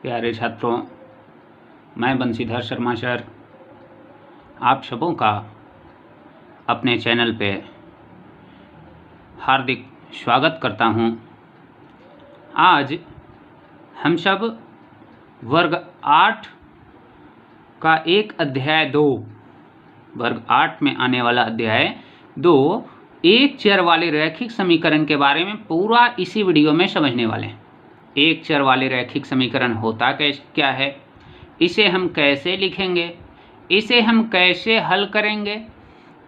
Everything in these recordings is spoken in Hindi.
प्यारे छात्रों, मैं बंशीधर शर्मा सर आप सबों का अपने चैनल पे हार्दिक स्वागत करता हूं। आज हम सब वर्ग 8 का एक अध्याय 2, वर्ग 8 में आने वाला अध्याय 2 एक चर वाले रैखिक समीकरण के बारे में पूरा इसी वीडियो में समझने वाले हैं। एक चर वाले रैखिक समीकरण होता क्या है, इसे हम कैसे लिखेंगे, इसे हम कैसे हल करेंगे,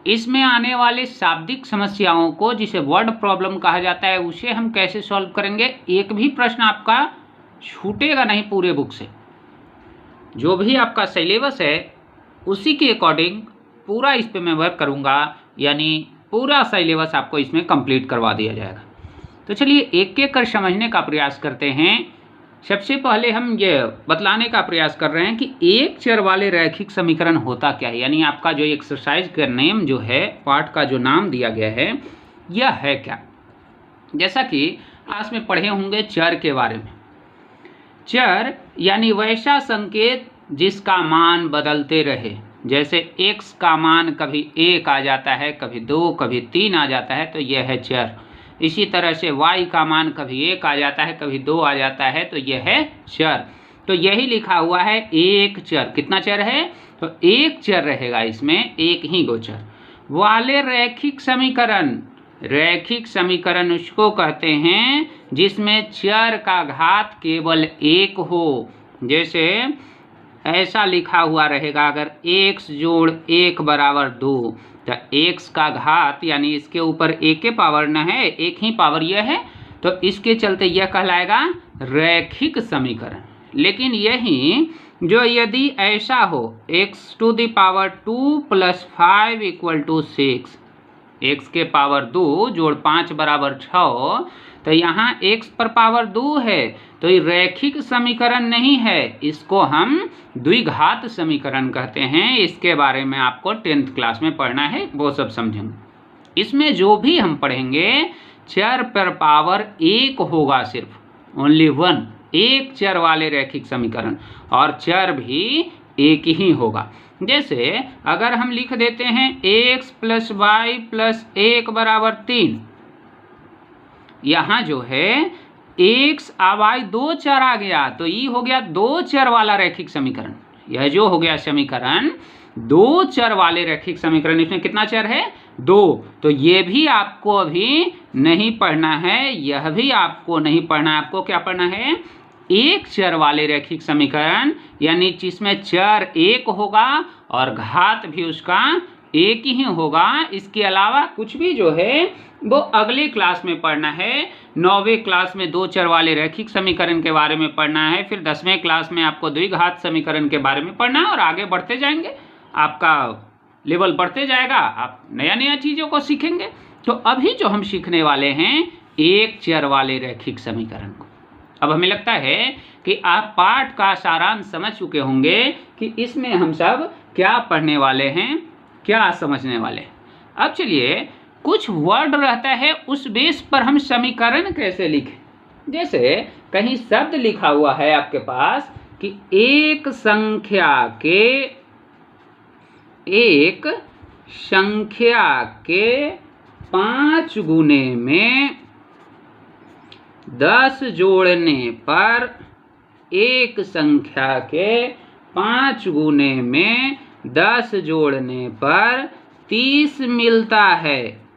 इसमें आने वाले शाब्दिक समस्याओं को, जिसे वर्ड प्रॉब्लम कहा जाता है, उसे हम कैसे सॉल्व करेंगे। एक भी प्रश्न आपका छूटेगा नहीं पूरे बुक से। जो भी आपका सिलेबस है उसी के अकॉर्डिंग पूरा इस पे मैं वर्क करूँगा, यानी पूरा सिलेबस आपको इसमें कंप्लीट करवा दिया जाएगा। तो चलिए एक एक कर समझने का प्रयास करते हैं। सबसे पहले हम ये बतलाने का प्रयास कर रहे हैं कि एक चर वाले रैखिक समीकरण होता क्या है, यानी आपका जो एक्सरसाइज का नेम जो है, पाठ का जो नाम दिया गया है, यह है क्या। जैसा कि क्लास में पढ़े होंगे चर के बारे में। चर यानी वैसा संकेत जिसका मान बदलते रहे। जैसे x का मान कभी 1 आ जाता है, कभी 2, कभी 3 आ जाता है, तो यह है चर। इसी तरह से y का मान कभी 1 आ जाता है, कभी 2 आ जाता है, तो यह है चर। तो यही लिखा हुआ है एक चर। कितना चर है? तो एक चर रहेगा, इसमें एक ही गोचर वाले रैखिक समीकरण। रैखिक समीकरण उसको कहते हैं जिसमें चर का घात केवल 1 हो। जैसे ऐसा लिखा हुआ रहेगा, अगर x जोड़ 1 बराबर 2, तो x का घात यानी इसके ऊपर एक के पावर न है, एक ही पावर यह है, तो इसके चलते यह कहलाएगा रैखिक समीकरण। लेकिन यही जो यदि ऐसा हो x to the power 2 + 5 = 6, x के पावर 2 जोड़ 5 बराबर 6, तो यहाँ x पर पावर 2 है, तो ये रैखिक समीकरण नहीं है, इसको हम द्विघात समीकरण कहते हैं। इसके बारे में आपको 10th क्लास में पढ़ना है, वो सब समझेंगे। इसमें जो भी हम पढ़ेंगे चर पर पावर 1 होगा, सिर्फ ओनली 1, एक चर वाले रैखिक समीकरण, और चर भी एक ही होगा। जैसे अगर हम लिख देते हैं x + y + 1 = 3, यहाँ जो है x y 2 चर आ गया, तो ये हो गया 2 चर वाला रैखिक समीकरण। यह जो हो गया समीकरण 2 चर वाले रैखिक समीकरण। इसमें कितना चर है? 2। तो ये भी आपको अभी नहीं पढ़ना है, यह भी आपको नहीं पढ़ना है। आपको क्या पढ़ना है? एक चर वाले रैखिक समीकरण, यानी जिसमें चर 1 होगा और घात भी उसका 1 ही होगा। इसके अलावा कुछ भी जो है वो अगले क्लास में पढ़ना है। 9वीं क्लास में 2 चर वाले रैखिक समीकरण के बारे में पढ़ना है, फिर 10वें क्लास में आपको द्विघात समीकरण के बारे में पढ़ना है, और आगे बढ़ते जाएंगे, आपका लेवल बढ़ते जाएगा, आप नया नया चीज़ों को सीखेंगे। तो अभी जो हम सीखने वाले हैं एक चर वाले रैखिक समीकरण को। अब हमें लगता है कि आप पाठ का सारांश समझ चुके होंगे कि इसमें हम सब क्या पढ़ने वाले हैं, क्या समझने वाले हैं। अब चलिए, कुछ वर्ड रहता है, उस बेस पर हम समीकरण कैसे लिखें। जैसे कहीं शब्द लिखा हुआ है आपके पास कि एक संख्या के 5 गुने में 10 जोड़ने पर एक संख्या के 5 गुने में 10 जोड़ने पर 30 मिलता है।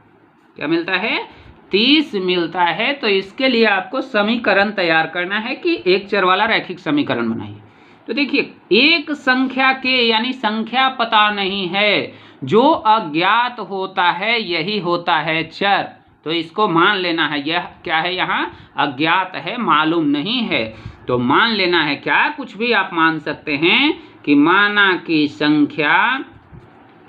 क्या मिलता है? 30 मिलता है। तो इसके लिए आपको समीकरण तैयार करना है कि एक चर वाला रैखिक समीकरण बनाइए। तो देखिए, एक संख्या के यानी संख्या पता नहीं है, जो अज्ञात होता है यही होता है चर। तो इसको मान लेना है, यह क्या है? यहाँ अज्ञात है, मालूम नहीं है, तो मान लेना है क्या? कुछ भी आप मान सकते हैं कि माना कि संख्या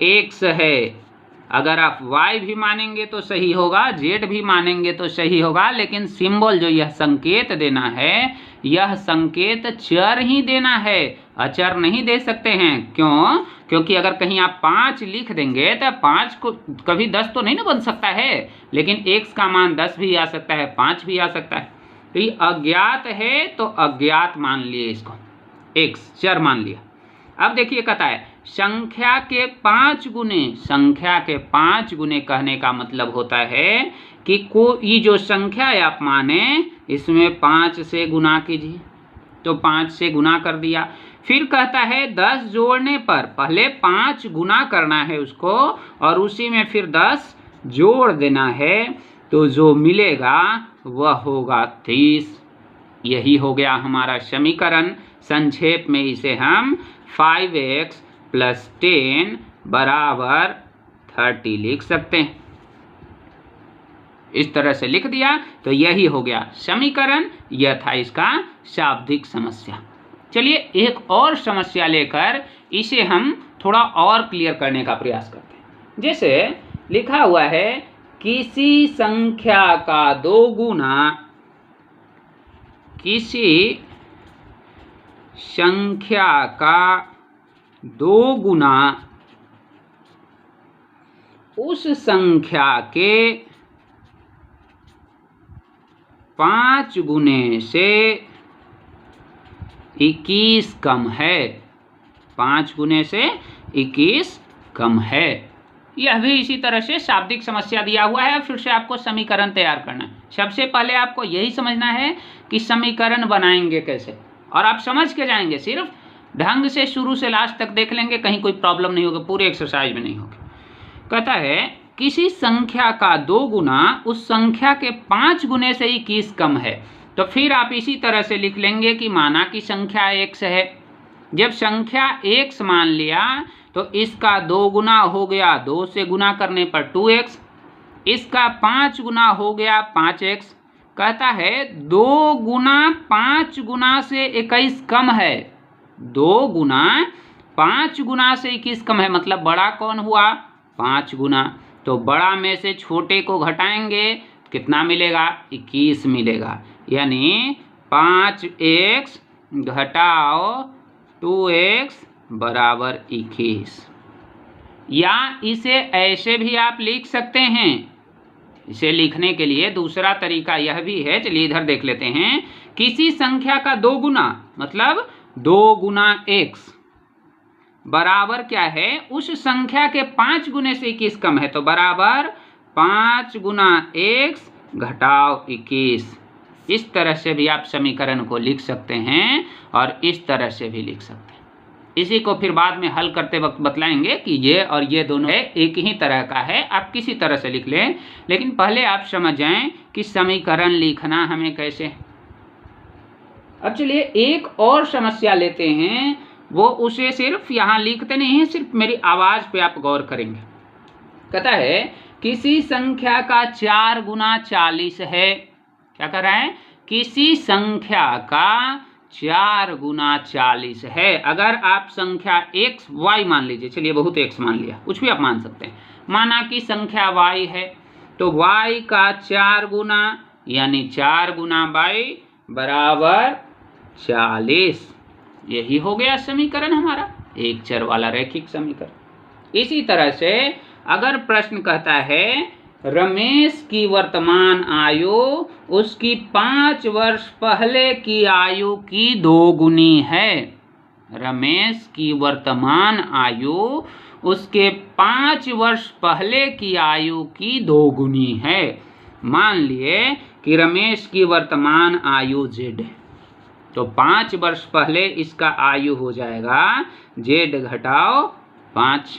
x है। अगर आप y भी मानेंगे तो सही होगा, z भी मानेंगे तो सही होगा, लेकिन सिंबल जो यह संकेत देना है, यह संकेत चर ही देना है, अचर नहीं दे सकते हैं। क्यों? क्योंकि अगर कहीं आप 5 लिख देंगे तो 5 को कभी 10 तो नहीं ना बन सकता है, लेकिन x का मान 10 भी आ सकता है, 5 भी आ सकता है। तो ये अज्ञात है तो अज्ञात मान लिए इसको, x चर मान लिया। अब देखिए कहता है संख्या के 5 गुने, संख्या के 5 गुने कहने का मतलब होता है कि ये जो संख्या है आप माने इसमें 5 से गुना कीजिए, तो 5 से गुना कर दिया। फिर कहता है 10 जोड़ने पर पहले 5 गुना करना है उसको और उसी में फिर 10 जोड़ देना है, तो जो मिलेगा वह होगा 30। यही हो गया हमारा समीकरण। संक्षेप में इसे हम 5x + 10 = 30 लिख सकते हैं। इस तरह से लिख दिया तो यही हो गया समीकरण। यह था इसका शाब्दिक समस्या। चलिए एक और समस्या लेकर इसे हम थोड़ा और क्लियर करने का प्रयास करते हैं। जैसे लिखा हुआ है किसी संख्या का 2 गुना, किसी संख्या का 2 गुना उस संख्या के 5 गुने से 21 कम है। 5 गुने से 21 कम है। यह भी इसी तरह से शाब्दिक समस्या दिया हुआ है। फिर से आपको समीकरण तैयार करना है। सबसे पहले आपको यही समझना है कि समीकरण बनाएंगे कैसे, और आप समझ के जाएंगे। सिर्फ ढंग से शुरू से लास्ट तक देख लेंगे, कहीं कोई प्रॉब्लम नहीं होगी, पूरे एक्सरसाइज में नहीं होगी। कहता है किसी संख्या का 2 गुना उस संख्या के 5 गुने से 21 कम है। तो फिर आप इसी तरह से लिख लेंगे कि माना कि संख्या x है। जब संख्या x मान लिया तो इसका 2 गुना हो गया, 2 से गुना करने पर 2x, इसका 5 गुना हो गया 5x। कहता है 2 गुना 5 गुना से 21 कम है। 2 गुना 5 गुना से 21 कम है, मतलब बड़ा कौन हुआ? 5 गुना। तो बड़ा में से छोटे को घटाएंगे, कितना मिलेगा? 21 मिलेगा। यानी 5x घटाओ 2x = 21। या इसे ऐसे भी आप लिख सकते हैं। इसे लिखने के लिए दूसरा तरीका यह भी है, चलिए इधर देख लेते हैं। किसी संख्या का 2 गुना मतलब 2 गुना x बराबर क्या है? उस संख्या के 5 गुने से 21 कम है, तो बराबर 5 गुना x घटाओ 21। इस तरह से भी आप समीकरण को लिख सकते हैं और इस तरह से भी लिख सकते हैं। इसी को फिर बाद में हल करते वक्त बतलाएंगे कि ये और ये दोनों है एक ही तरह का है। आप किसी तरह से लिख लें, लेकिन पहले आप समझ जाएं कि समीकरण लिखना हमें कैसे। अब चलिए एक और समस्या लेते हैं। वो उसे सिर्फ यहाँ लिखते नहीं है, सिर्फ मेरी आवाज़ पे आप गौर करेंगे। कहता है किसी संख्या का 4 गुना 40 है। क्या कर रहा है? किसी संख्या का 4 गुना 40 है। अगर आप संख्या x y मान लीजिए, चलिए बहुत x मान लिया, कुछ भी आप मान सकते हैं। माना कि संख्या y है, तो y का 4 गुना यानी 4 गुना y बराबर 40। यही हो गया समीकरण हमारा, एक चर वाला रैखिक समीकरण। इसी तरह से अगर प्रश्न कहता है रमेश की वर्तमान आयु उसकी 5 वर्ष पहले की आयु की 2 गुनी है। रमेश की वर्तमान आयु उसके 5 वर्ष पहले की आयु की 2 गुनी है। मान लिए कि रमेश की वर्तमान आयु z है, तो 5 वर्ष पहले इसका आयु हो जाएगा z घटाओ 5।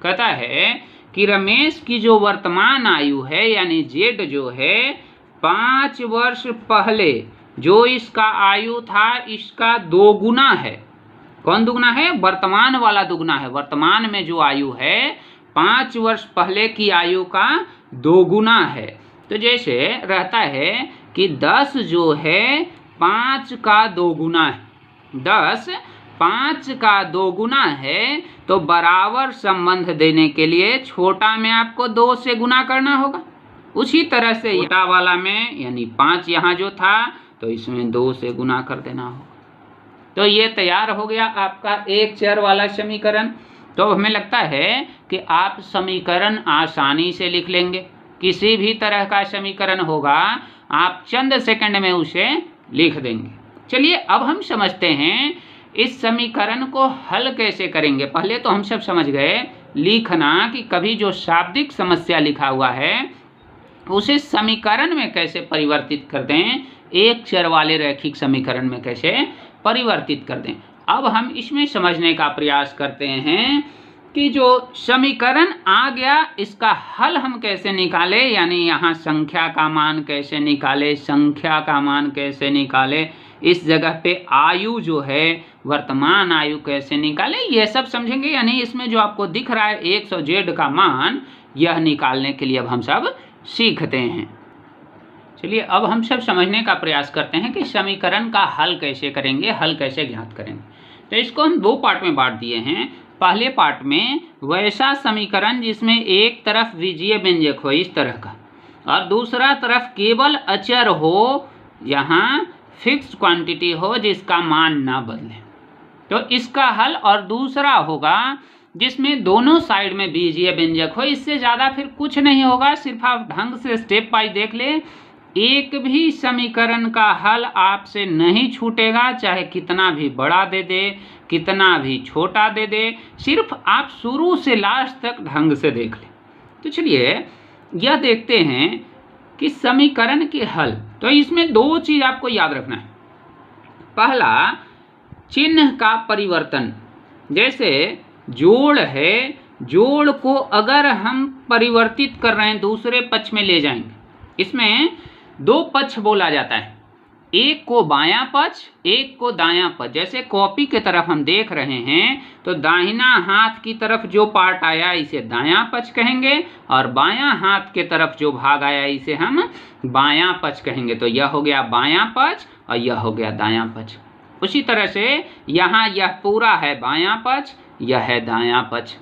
कहता है कि रमेश की जो वर्तमान आयु है यानी z जो है 5 वर्ष पहले जो इसका आयु था इसका 2 गुना है। कौन दुगना है? वर्तमान वाला दुगना है। वर्तमान में जो आयु है 5 वर्ष पहले की आयु का 2 गुना है। तो जैसे रहता है कि 10 जो है 5 का 2 गुना है। 10 5 का 2 गुना है, तो बराबर संबंध देने के लिए छोटा में आपको 2 से गुना करना होगा। उसी तरह से छोटा वाला में यानी 5 यहाँ जो था तो इसमें 2 से गुना कर देना होगा। तो ये तैयार हो गया आपका एक चर वाला समीकरण। तो हमें लगता है कि आप समीकरण आसानी से लिख लेंगे। किसी भी तरह का समीकरण होगा आप चंद सेकंड में उसे लिख देंगे। चलिए अब हम समझते हैं इस समीकरण को हल कैसे करेंगे। पहले तो हम सब समझ गए लिखना कि कभी जो शाब्दिक समस्या लिखा हुआ है उसे समीकरण में कैसे परिवर्तित कर दें, एक चर वाले रैखिक समीकरण में कैसे परिवर्तित कर दें। अब हम इसमें समझने का प्रयास करते हैं कि जो समीकरण आ गया इसका हल हम कैसे निकालें, यानी यहाँ संख्या का मान कैसे निकालें, संख्या का मान कैसे निकालें, इस जगह पे आयु जो है वर्तमान आयु कैसे निकालें, ये सब समझेंगे। यानी इसमें जो आपको दिख रहा है 100Z का मान, यह निकालने के लिए अब हम सब सीखते हैं। चलिए अब हम सब समझने का प्रयास करते हैं कि समीकरण का हल कैसे करेंगे, हल कैसे ज्ञात करेंगे। तो इसको हम दो पार्ट में बांट दिए हैं। पहले पार्ट में वैसा समीकरण जिसमें एक तरफ बीजीय व्यंजक हो इस तरह का, और दूसरा तरफ केवल अचर हो, यहाँ फिक्स्ड क्वांटिटी हो जिसका मान ना बदले, तो इसका हल। और दूसरा होगा जिसमें दोनों साइड में बीजीय व्यंजक हो। इससे ज़्यादा फिर कुछ नहीं होगा, सिर्फ आप ढंग से स्टेप बाय देख ले, एक भी समीकरण का हल आपसे नहीं छूटेगा, चाहे कितना भी बड़ा दे दे, कितना भी छोटा दे दे, सिर्फ आप शुरू से लास्ट तक ढंग से देख लें। तो चलिए यह देखते हैं कि समीकरण के हल। तो इसमें दो चीज़ आपको याद रखना है। पहला, चिन्ह का परिवर्तन। जैसे जोड़ है, जोड़ को अगर हम परिवर्तित कर रहे हैं, दूसरे पक्ष में ले जाएंगे, इसमें दो पक्ष बोला जाता है, एक को बायां पक्ष, एक को दायां पक्ष। जैसे कॉपी की तरफ हम देख रहे हैं तो दाहिना हाथ की तरफ जो पार्ट आया इसे दायां पक्ष कहेंगे, और बायां हाथ के तरफ जो भाग आया इसे हम बायां पक्ष कहेंगे। तो यह हो गया बायां पक्ष और यह हो गया दायां पक्ष। उसी तरह से यहाँ यह पूरा है बायां पक्ष, यह है दायां पक्ष,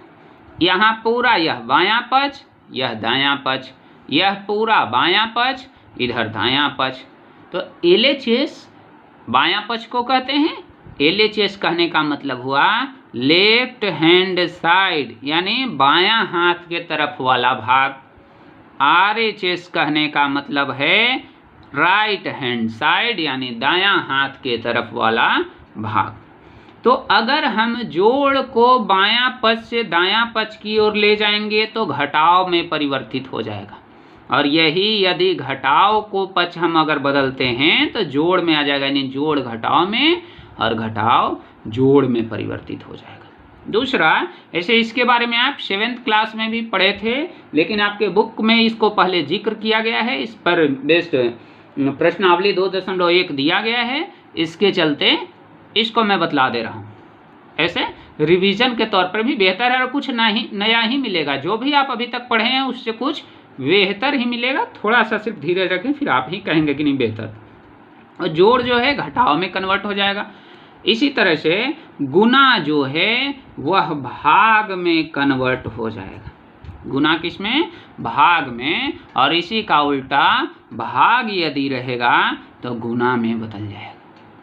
यहाँ पूरा यह बायां पक्ष, यह दायां पक्ष, यह पूरा बायां पक्ष, इधर दायां पक्ष। तो LHS बायां पक्ष को कहते हैं। LHS कहने का मतलब हुआ लेफ्ट हैंड साइड, यानी बायां हाथ के तरफ वाला भाग। RHS कहने का मतलब है राइट हैंड साइड, यानी दायां हाथ के तरफ वाला भाग। तो अगर हम जोड़ को बायां पक्ष से दायां पक्ष की ओर ले जाएंगे तो घटाव में परिवर्तित हो जाएगा, और यही यदि घटाव को पक्ष हम अगर बदलते हैं तो जोड़ में आ जाएगा, यानी जोड़ घटाव में और घटाव जोड़ में परिवर्तित हो जाएगा। दूसरा, ऐसे इसके बारे में आप 7th क्लास में भी पढ़े थे, लेकिन आपके बुक में इसको पहले जिक्र किया गया है, इस पर बेस्ड प्रश्नावली 2.1 दिया गया है, इसके चलते इसको मैं बतला दे रहा हूँ। ऐसे रिवीजन के तौर पर भी बेहतर है और कुछ नया ही मिलेगा। जो भी आप अभी तक पढ़े हैं उससे कुछ बेहतर ही मिलेगा। थोड़ा सा सिर्फ धीरे रखें, फिर आप ही कहेंगे कि नहीं बेहतर। और जोड़ जो है घटाव में कन्वर्ट हो जाएगा। इसी तरह से गुना जो है वह भाग में कन्वर्ट हो जाएगा। गुना किस में? भाग में। और इसी का उल्टा, भाग यदि रहेगा तो गुना में बदल जाएगा।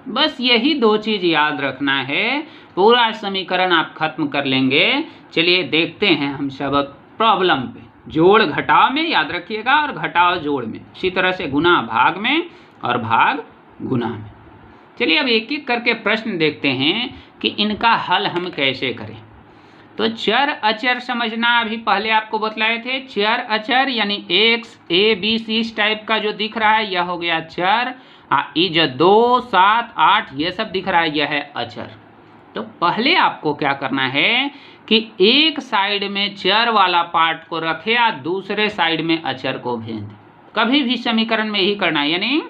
बस यही दो चीज़ याद रखना है, पूरा समीकरण आप खत्म कर लेंगे। चलिए देखते हैं हम सब प्रॉब्लम पे। जोड़ घटाव में याद रखिएगा और घटाव जोड़ में, इसी तरह से गुना भाग में और भाग गुना में। चलिए अब एक एक करके प्रश्न देखते हैं कि इनका हल हम कैसे करें। तो चर अचर समझना अभी पहले आपको बतलाए थे। चर अचर यानी x, a, b, c इस टाइप का जो दिख रहा है यह हो गया चर। ये जो 2, 7, 8 ये सब दिख रहा है यह है अचर। तो पहले आपको क्या करना है कि एक साइड में चर वाला पार्ट को रखे या दूसरे साइड में अचर को भेज दें। कभी भी समीकरण में यही करना है, यानी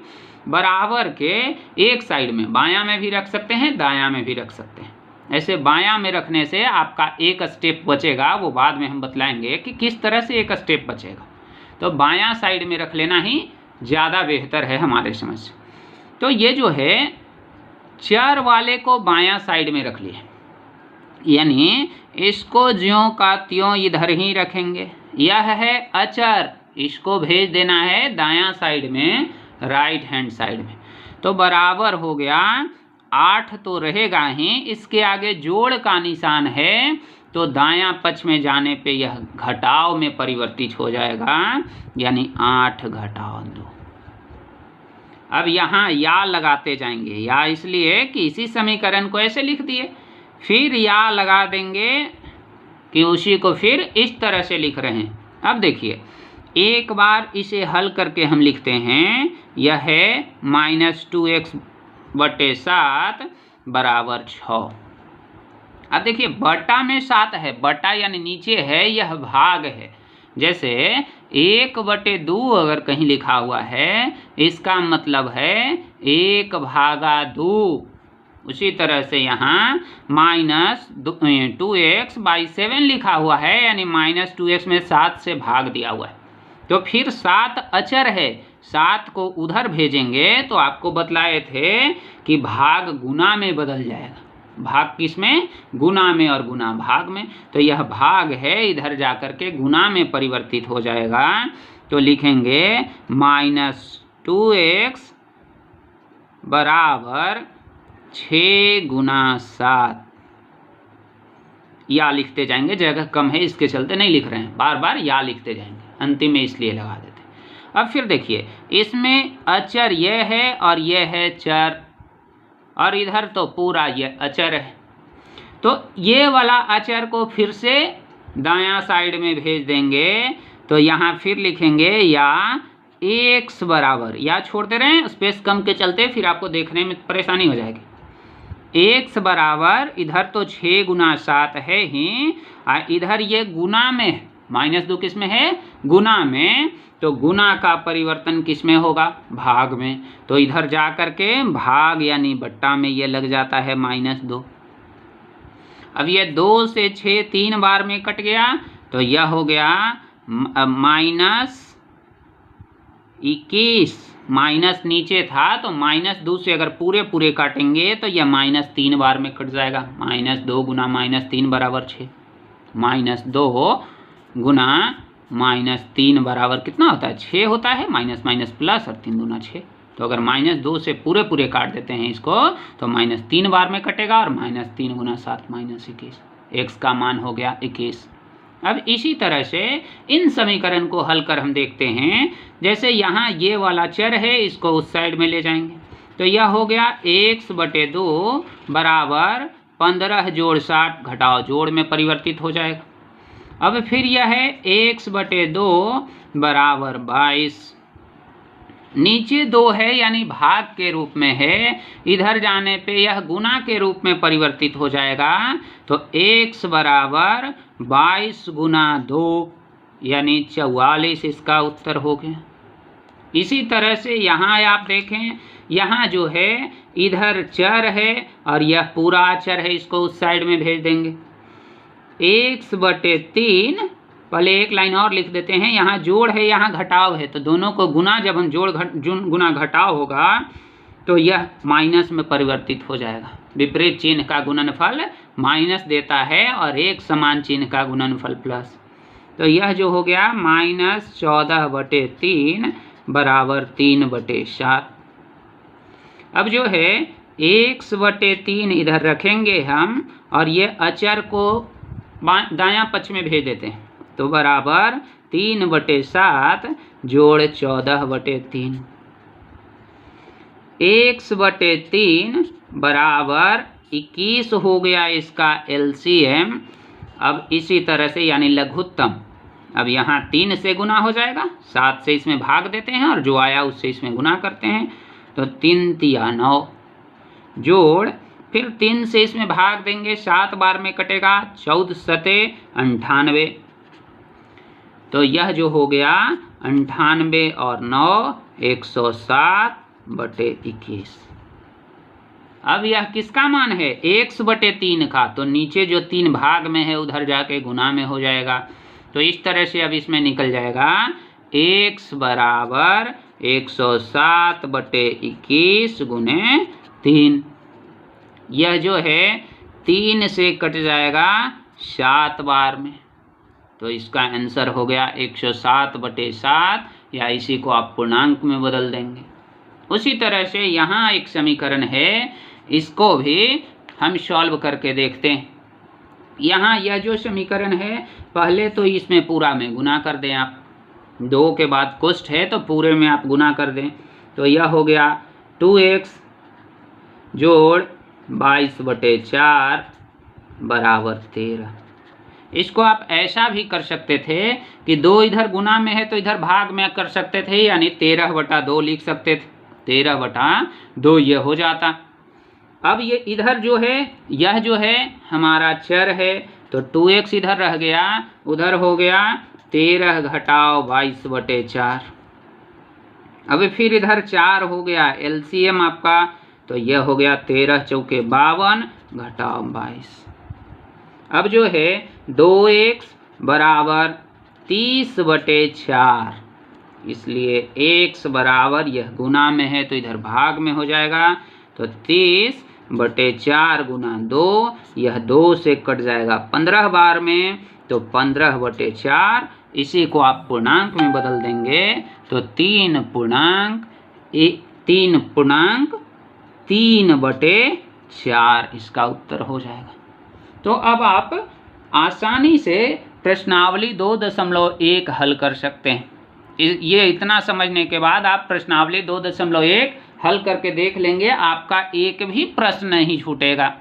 बराबर के एक साइड में, बायां में भी रख सकते हैं, दायां में भी रख सकते हैं। ऐसे बायां में रखने से आपका एक स्टेप बचेगा, वो बाद में हम बतलाएंगे कि किस तरह से एक स्टेप बचेगा। तो बायां साइड में रख लेना ही ज़्यादा बेहतर है हमारे समझ से। तो ये जो है चर वाले को बायां साइड में रख लिए, यानी इसको ज्यों का त्यों इधर ही रखेंगे। यह है अचर, इसको भेज देना है दायां साइड में, राइट हैंड साइड में। तो बराबर हो गया 8 तो रहेगा ही, इसके आगे जोड़ का निशान है तो दायां पक्ष में जाने पे यह घटाव में परिवर्तित हो जाएगा, यानी 8 घटाव 2। अब यहाँ या लगाते जाएंगे, या इसलिए कि इसी समीकरण को ऐसे लिख दिए, फिर या लगा देंगे कि उसी को फिर इस तरह से लिख रहे हैं। अब देखिए एक बार इसे हल करके हम लिखते हैं, यह है -2x/7 = 6। अब देखिए बटा में 7 है, बटा यानी नीचे है, यह भाग है। जैसे 1/2 अगर कहीं लिखा हुआ है, इसका मतलब है 1/2। उसी तरह से यहाँ -2x/7 लिखा हुआ है, यानी -2x में 7 से भाग दिया हुआ है। तो फिर 7 अचर है, 7 को उधर भेजेंगे तो आपको बतलाए थे कि भाग गुना में बदल जाएगा। भाग किस में? गुना में, और गुना भाग में। तो यह भाग है, इधर जाकर के गुना में परिवर्तित हो जाएगा। तो लिखेंगे -2x = 6 × 7। या लिखते जाएंगे, जगह कम है इसके चलते नहीं लिख रहे हैं, बार बार या लिखते जाएंगे, अंतिम में इसलिए लगा देते हैं। अब फिर देखिए इसमें अचर यह है और यह है चर, और इधर तो पूरा ये अचर है। तो ये वाला अचर को फिर से दायां साइड में भेज देंगे। तो यहाँ फिर लिखेंगे या x बराबर, या छोड़ते रहें स्पेस कम के चलते, फिर आपको देखने में परेशानी हो जाएगी। x बराबर, इधर तो 6 × 7 है ही, और इधर ये गुना में, -2 किस में है? गुना में। तो गुना का परिवर्तन किस में होगा? भाग में। तो इधर जा कर के भाग यानी बट्टा में ये लग जाता है -2। अब ये 2 से 6 3 बार में कट गया, तो यह हो गया -21। माइनस नीचे था तो -2 से अगर पूरे पूरे काटेंगे तो यह -3 बार में कट जाएगा। -2 × -3 = 6। -2 × -3 बराबर कितना होता है? 6 होता है। माइनस माइनस प्लस और 3 दूना 6। तो अगर -2 से पूरे पूरे काट देते हैं इसको तो -3 बार में कटेगा, और -3 × 7 -21। x का मान हो गया 21। अब इसी तरह से इन समीकरण को हल कर हम देखते हैं। जैसे यहाँ ये वाला चर है, इसको उस साइड में ले जाएंगे तो यह हो गया x/2 = 15 + 60 घटाओ जोड़ में परिवर्तित हो जाएगा। अब फिर यह है x/2 = 22। नीचे 2 है यानी भाग के रूप में है, इधर जाने पे यह गुना के रूप में परिवर्तित हो जाएगा। तो x = 22 × 2 यानी 44 इसका उत्तर हो गया। इसी तरह से यहाँ आप देखें, यहाँ जो है इधर चर है और यह पूरा चर है, इसको उस साइड में भेज देंगे। x/3, पहले एक लाइन और लिख देते हैं, यहाँ जोड़ है यहाँ घटाव है, तो दोनों को गुना, जब हम गुना घटाव होगा तो यह माइनस में परिवर्तित हो जाएगा। विपरीत चिन्ह का गुणनफल माइनस देता है और एक समान चिन्ह का गुणनफल प्लस। तो यह जो हो गया -14/3 = 3/7। अब जो है x/3 इधर रखेंगे हम, और ये अचर को दायां पक्ष में भेज देते हैं, तो बराबर 3/7 + 14/3। x/3 = 21 हो गया इसका LCM। अब इसी तरह से यानी लघुत्तम, अब यहाँ 3 से गुना हो जाएगा, 7 से इसमें भाग देते हैं और जो आया उससे इसमें गुना करते हैं। तो 3 × 3 = 9 जोड़, फिर 3 से इसमें भाग देंगे, 7 बार में कटेगा, 14 × 7 = 98। तो यह जो हो गया 98 और 9 107/21। अब यह किसका मान है? x/3 का। तो नीचे जो 3 भाग में है उधर जाके गुना में हो जाएगा। तो इस तरह से अब इसमें निकल जाएगा x = 107/21 × 3। यह जो है 3 से कट जाएगा 7 बार में, तो इसका आंसर हो गया 107/7, या इसी को आप पूर्णांक में बदल देंगे। उसी तरह से यहाँ एक समीकरण है, इसको भी हम सॉल्व करके देखते हैं। यहाँ यह जो समीकरण है, पहले तो इसमें पूरा में गुना कर दें आप, 2 के बाद कुष्ठ है तो पूरे में आप गुना कर दें। तो यह हो गया 2x जोड़ 22/4 बराबर 13। इसको आप ऐसा भी कर सकते थे कि 2 इधर गुना में है तो इधर भाग में कर सकते थे, यानी 13/2 लिख सकते थे। 13/2 ये हो जाता। अब ये इधर जो है, यह जो है हमारा चर है, तो 2x इधर रह गया, उधर हो गया 13 घटाओ 22/4। अब फिर इधर 4 हो गया, एलसीएम आपका, तो यह हो गया 13 चौके 52 घटाओ 22। अब जो है 2x बराबर 30/4, इसलिए x बराबर, यह गुना में है तो इधर भाग में हो जाएगा, तो 30/4 गुना 2, यह 2 से कट जाएगा 15 बार में, तो 15/4। इसी को आप पूर्णांक में बदल देंगे तो 3.4 इसका उत्तर हो जाएगा। तो अब आप आसानी से प्रश्नावली 2.1 हल कर सकते हैं। ये इतना समझने के बाद आप प्रश्नावली 2.1 हल करके देख लेंगे, आपका एक भी प्रश्न नहीं छूटेगा।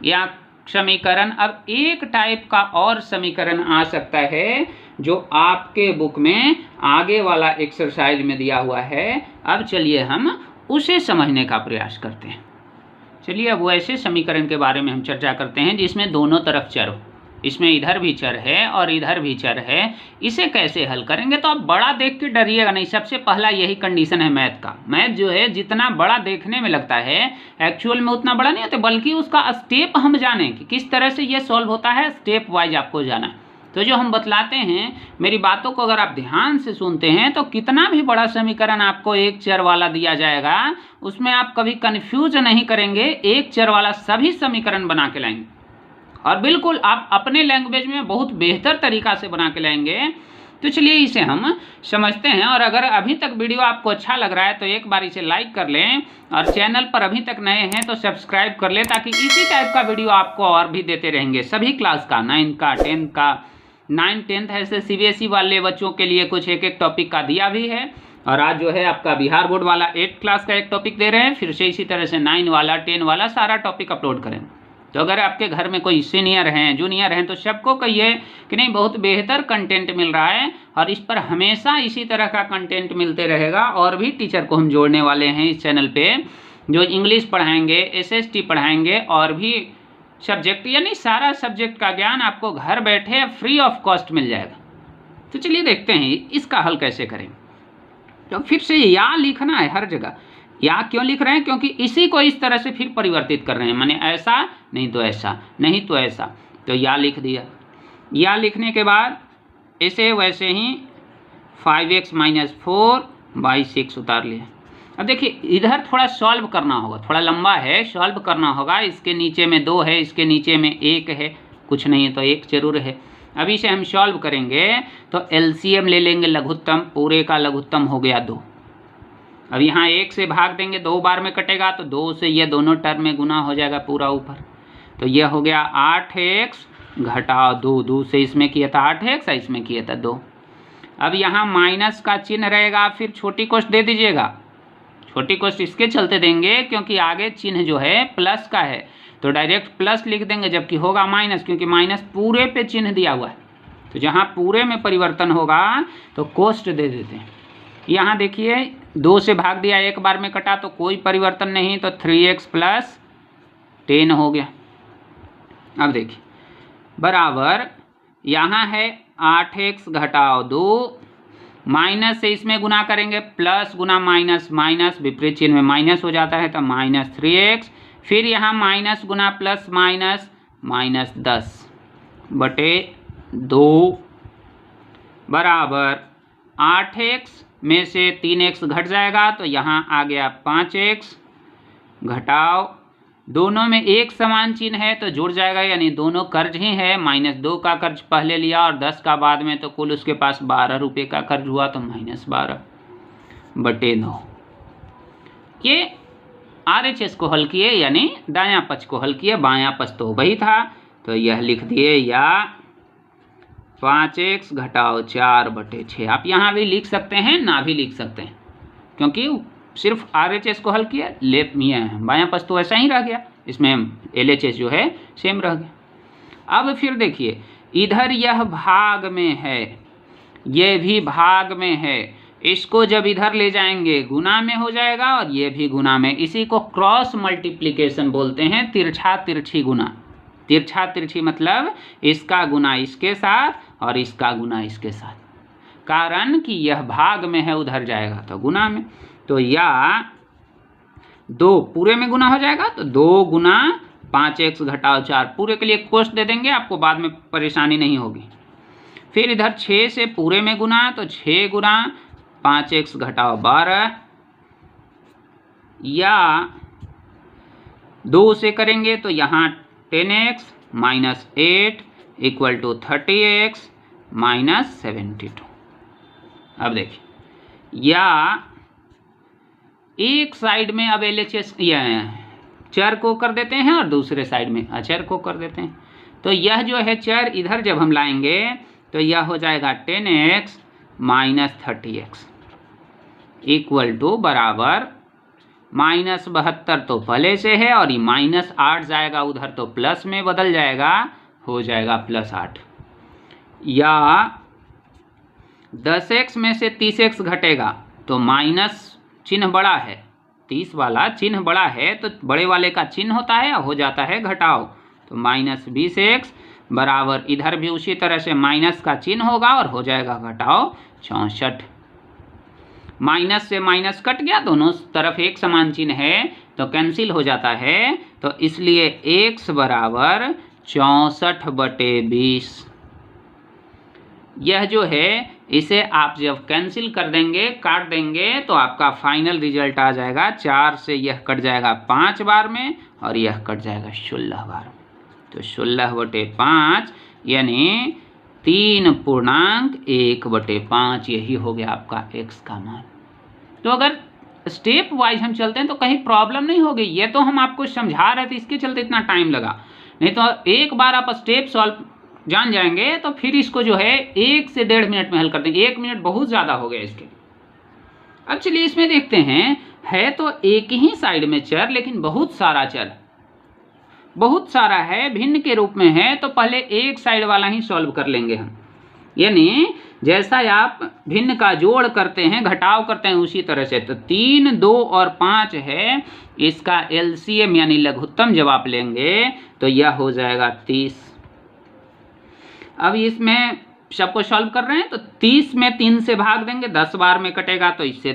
या समीकरण, अब एक टाइप का और समीकरण आ सकता है जो आपके बुक में आगे वाला एक्सरसाइज में दिया हुआ है। अब चलिए हम उसे समझने का प्रयास करते हैं। चलिए अब वैसे समीकरण के बारे में हम चर्चा करते हैं जिसमें दोनों तरफ चर हो। इसमें इधर भी चर है और इधर भी चर है। इसे कैसे हल करेंगे? तो आप बड़ा देख के डरिएगा नहीं। सबसे पहला यही कंडीशन है मैथ का। मैथ जो है जितना बड़ा देखने में लगता है एक्चुअल में उतना बड़ा नहीं होता, बल्कि उसका स्टेप हम जानें कि किस तरह से ये सॉल्व होता है, स्टेप वाइज आपको जाना। तो जो हम बतलाते हैं, मेरी बातों को अगर आप ध्यान से सुनते हैं तो कितना भी बड़ा समीकरण आपको एक चर वाला दिया जाएगा, उसमें आप कभी कंफ्यूज नहीं करेंगे, एक चर वाला सभी समीकरण बना के लाएंगे और बिल्कुल आप अपने लैंग्वेज में बहुत बेहतर तरीका से बना के लाएंगे। तो चलिए इसे हम समझते हैं। और अगर अभी तक वीडियो आपको अच्छा लग रहा है तो एक बार इसे लाइक कर लें और चैनल पर अभी तक नए हैं तो सब्सक्राइब कर लें, ताकि इसी टाइप का वीडियो आपको और भी देते रहेंगे। सभी क्लास का, 9th का, 10th का, 9th 10th ऐसे CBSE वाले बच्चों के लिए कुछ एक एक टॉपिक का दिया भी है। और आज जो है आपका बिहार बोर्ड वाला 8th क्लास का एक टॉपिक दे रहे हैं, फिर से इसी तरह से 9 वाला, 10 वाला सारा टॉपिक अपलोड करें। तो अगर आपके घर में कोई सीनियर हैं, जूनियर हैं, तो सबको कहिए कि नहीं बहुत बेहतर कंटेंट मिल रहा है और इस पर हमेशा इसी तरह का कंटेंट मिलते रहेगा। और भी टीचर को हम जोड़ने वाले हैं इस चैनल पे, जो इंग्लिश पढ़ाएंगे, SST पढ़ाएंगे और भी सब्जेक्ट, यानी सारा सब्जेक्ट का ज्ञान आपको घर बैठे फ्री ऑफ कॉस्ट मिल जाएगा। तो चलिए देखते हैं इसका हल कैसे करें। तो फिर से या लिखना है हर जगह। या क्यों लिख रहे हैं? क्योंकि इसी को इस तरह से फिर परिवर्तित कर रहे हैं, माने ऐसा नहीं तो ऐसा, नहीं तो ऐसा। तो या लिख दिया। या लिखने के बाद इसे वैसे ही 5x - 4/6 उतार लिया। अब देखिए इधर थोड़ा सॉल्व करना होगा, थोड़ा लंबा है, सॉल्व करना होगा। इसके नीचे में 2 है, इसके नीचे में 1 है, कुछ नहीं है तो 1 जरूर है। अभी इसे हम सॉल्व करेंगे तो LCM ले लेंगे, लघुत्तम, पूरे का लघुत्तम हो गया 2। अब यहाँ 1 से भाग देंगे, 2 बार में कटेगा तो 2 से ये दोनों टर्म में गुना हो जाएगा पूरा ऊपर। तो यह हो गया 8x घटाओ 2, 2 से इसमें किया था 8x, इसमें किया था 2। अब यहाँ माइनस का चिन्ह रहेगा, फिर छोटी कोष्ठ दे दीजिएगा। छोटी कोष्ठ इसके चलते देंगे क्योंकि आगे चिन्ह जो है प्लस का है, तो डायरेक्ट प्लस लिख देंगे, जबकि होगा माइनस, क्योंकि माइनस पूरे पे चिन्ह दिया हुआ है। तो जहाँ पूरे में परिवर्तन होगा तो कोष्ठ दे देते हैं। यहाँ देखिए 2 से भाग दिया, 1 बार में कटा तो कोई परिवर्तन नहीं, तो 3x + 10 हो गया। अब देखिए बराबर यहाँ है 8x घटाओ 2, माइनस से इसमें गुना करेंगे, प्लस गुना माइनस, माइनस विपरीत चिन्ह में माइनस हो जाता है तो -3x, फिर यहाँ माइनस गुना प्लस माइनस, -10/2 बराबर 8x में से 3x घट जाएगा तो यहाँ आ गया 5x घटाओ, दोनों में एक समान चिन्ह है तो जुड़ जाएगा, यानी दोनों कर्ज ही है। -2 का कर्ज पहले लिया और 10 का बाद में, तो कुल उसके पास 12 रुपये का कर्ज हुआ, तो -12/9। ये RHS को हल किए, यानी दायां पक्ष को हल किए, बायां पक्ष तो वही था। तो यह लिख दिए या 5x घटाओ 4/6। आप यहाँ भी लिख सकते हैं, ना भी लिख सकते हैं, क्योंकि सिर्फ RHS को हल किया, बायां पक्ष तो ऐसा ही रह गया, इसमें LHS जो है सेम रह गया। अब फिर देखिए इधर यह भाग में है, ये भी भाग में है, इसको जब इधर ले जाएंगे गुना में हो जाएगा और ये भी गुना में। इसी को क्रॉस मल्टीप्लिकेशन बोलते हैं, तिरछा तिरछी गुना। तिरछा तिरछी मतलब इसका गुना इसके साथ और इसका गुना इसके साथ, कारण कि यह भाग में है, उधर जाएगा तो गुना में। तो या 2 पूरे में गुना हो जाएगा, तो 2 गुना 5x घटाओ 4, पूरे के लिए कोष्ट दे देंगे, आपको बाद में परेशानी नहीं होगी। फिर इधर 6 से पूरे में गुना, तो 6 गुना 5x घटाओ 12, या 2 से करेंगे तो यहाँ 10x minus 8 equal to 30x minus 72। अब देखिए, या एक साइड में अब LHS चर को कर देते हैं और दूसरे साइड में अचर को कर देते हैं। तो यह जो है चर इधर जब हम लाएंगे तो यह हो जाएगा 10x minus 30x equal to बराबर माइनस 72 तो पहले से है और ये माइनस 8 जाएगा उधर तो प्लस में बदल जाएगा, हो जाएगा प्लस 8। या 10x में से 30x घटेगा तो माइनस चिन्ह बड़ा है, 30 वाला चिन्ह बड़ा है तो बड़े वाले का चिन्ह होता है, हो जाता है घटाओ, तो माइनस 20x बराबर इधर भी उसी तरह से माइनस का चिन्ह होगा और हो जाएगा घटाओ 64। माइनस से माइनस कट गया, दोनों तरफ एक समान चिन्ह है तो कैंसिल हो जाता है, तो इसलिए x बराबर 64/20। यह जो है इसे आप जब कैंसिल कर देंगे, काट देंगे, तो आपका फाइनल रिजल्ट आ जाएगा 4 से यह कट जाएगा 5 बार में और यह कट जाएगा 16 बार में। तो 16/5 यानी 3.1/5 यही हो गया आपका x का मान। तो अगर स्टेप वाइज हम चलते हैं तो कहीं प्रॉब्लम नहीं होगी, ये तो हम आपको समझा रहे थे, इसके चलते इतना टाइम लगा, नहीं तो एक बार आप स्टेप सॉल्व जान जाएंगे तो फिर इसको जो है 1 से 1.5 मिनट में हल कर देंगे। 1 मिनट बहुत ज़्यादा हो गया इसके। अब चलिए इसमें देखते हैं, है तो एक ही साइड में चर लेकिन बहुत सारा चर, बहुत सारा है, भिन्न के रूप में है, तो पहले एक साइड वाला ही सॉल्व कर लेंगे हम। यानी जैसा आप भिन्न का जोड़ करते हैं, घटाव करते हैं, उसी तरह से। तो 3, 2 और 5 है, इसका LCM यानी लघुत्तम जब आप लेंगे तो यह हो जाएगा 30। अब इसमें सबको सॉल्व कर रहे हैं तो 30 में 3 से भाग देंगे, 10 बार में कटेगा, तो इससे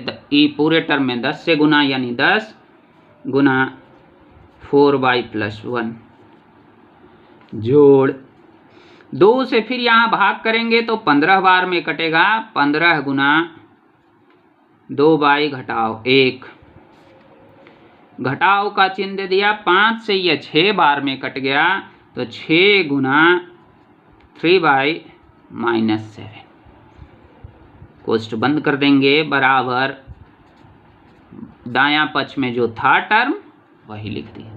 पूरे टर्म में 10 से गुना, यानी 10 गुना 4y+1 जोड़ 2 से फिर यहाँ भाग करेंगे तो 15 बार में कटेगा, 15 गुना 2y घटाओ 1, घटाओ का चिन्ह दे दिया, 5 से यह 6 बार में कट गया, तो 6 गुना 3y-7, कोष्ठ बंद कर देंगे, बराबर दायां पक्ष में जो था टर्म वही लिख दिया।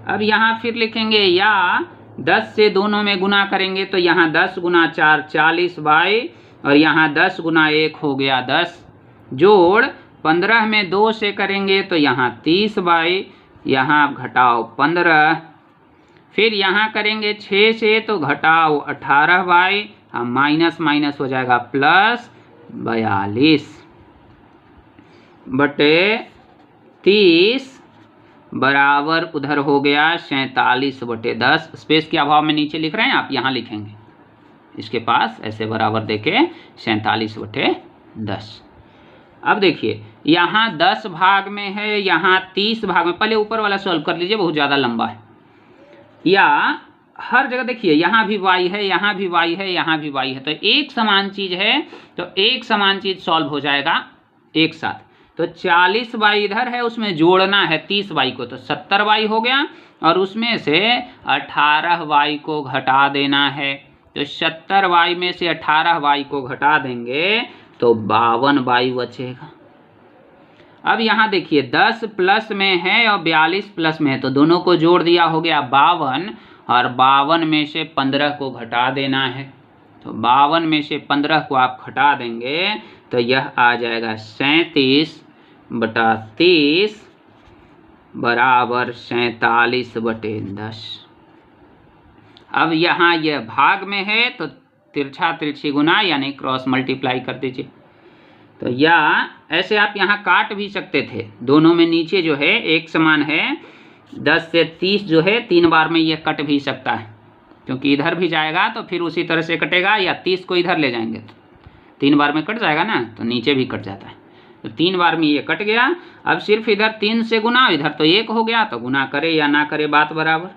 अब यहाँ फिर लिखेंगे, या 10 से दोनों में गुना करेंगे तो यहाँ 10 गुना 4 40y और यहाँ 10 गुना 1 हो गया 10, जोड़ 15 में 2 से करेंगे तो यहाँ 30y, यहाँ घटाओ 15, फिर यहाँ करेंगे 6 से तो घटाओ 18y, अब माइनस माइनस हो जाएगा प्लस 42/30 बराबर उधर हो गया 47/10। स्पेस के अभाव में नीचे लिख रहे हैं, आप यहाँ लिखेंगे इसके पास ऐसे बराबर देके 47/10। अब देखिए यहाँ 10 भाग में है, यहाँ 30 भाग में, पहले ऊपर वाला सॉल्व कर लीजिए, बहुत ज़्यादा लंबा है। या हर जगह देखिए यहाँ भी y है, यहाँ भी y है, यहाँ भी y है, तो एक समान चीज़ है तो एक समान चीज़ सॉल्व हो जाएगा एक साथ। तो 40y इधर है, उसमें जोड़ना है 30y को, तो 70y हो गया और उसमें से 18y को घटा देना है, तो 70y में से 18y को घटा देंगे तो 52y बचेगा। अब यहाँ देखिए 10 प्लस में है और 42 प्लस में है, तो दोनों को जोड़ दिया, हो गया 52 और 52 में से 15 को घटा देना है, तो 52 में से 15 को आप घटा देंगे तो यह आ जाएगा 37 बटा 30 बराबर 47/10। अब यहाँ यह भाग में है तो तिरछा तिरछी गुना यानी क्रॉस मल्टीप्लाई कर दीजिए। तो या ऐसे आप यहाँ काट भी सकते थे, दोनों में नीचे जो है एक समान है। 10 से 30 जो है 3 बार में यह कट भी सकता है, क्योंकि इधर भी जाएगा तो फिर उसी तरह से कटेगा, या 30 को इधर ले जाएंगे तो 3 बार में कट जाएगा ना, तो नीचे भी कट जाता है। तो 3 बार में ये कट गया। अब सिर्फ इधर 3 से गुना, इधर तो 1 हो गया, तो गुना करे या ना करे बात बराबर।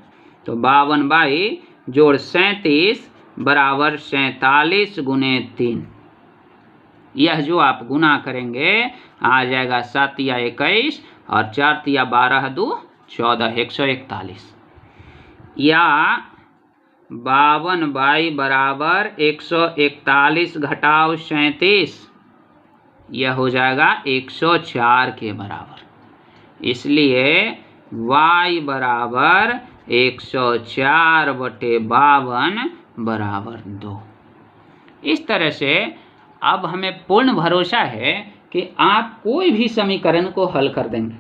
तो 52 जोड़ 37 बराबर 47 गुने 3। यह जो आप गुना करेंगे आ जाएगा 7 या 21 और 4 या 12 2 14 141। या 52 बराबर 141 घटाव 37, यह हो जाएगा 104 के बराबर। इसलिए y बराबर 104/52 बराबर 2। इस तरह से अब हमें पूर्ण भरोसा है कि आप कोई भी समीकरण को हल कर देंगे।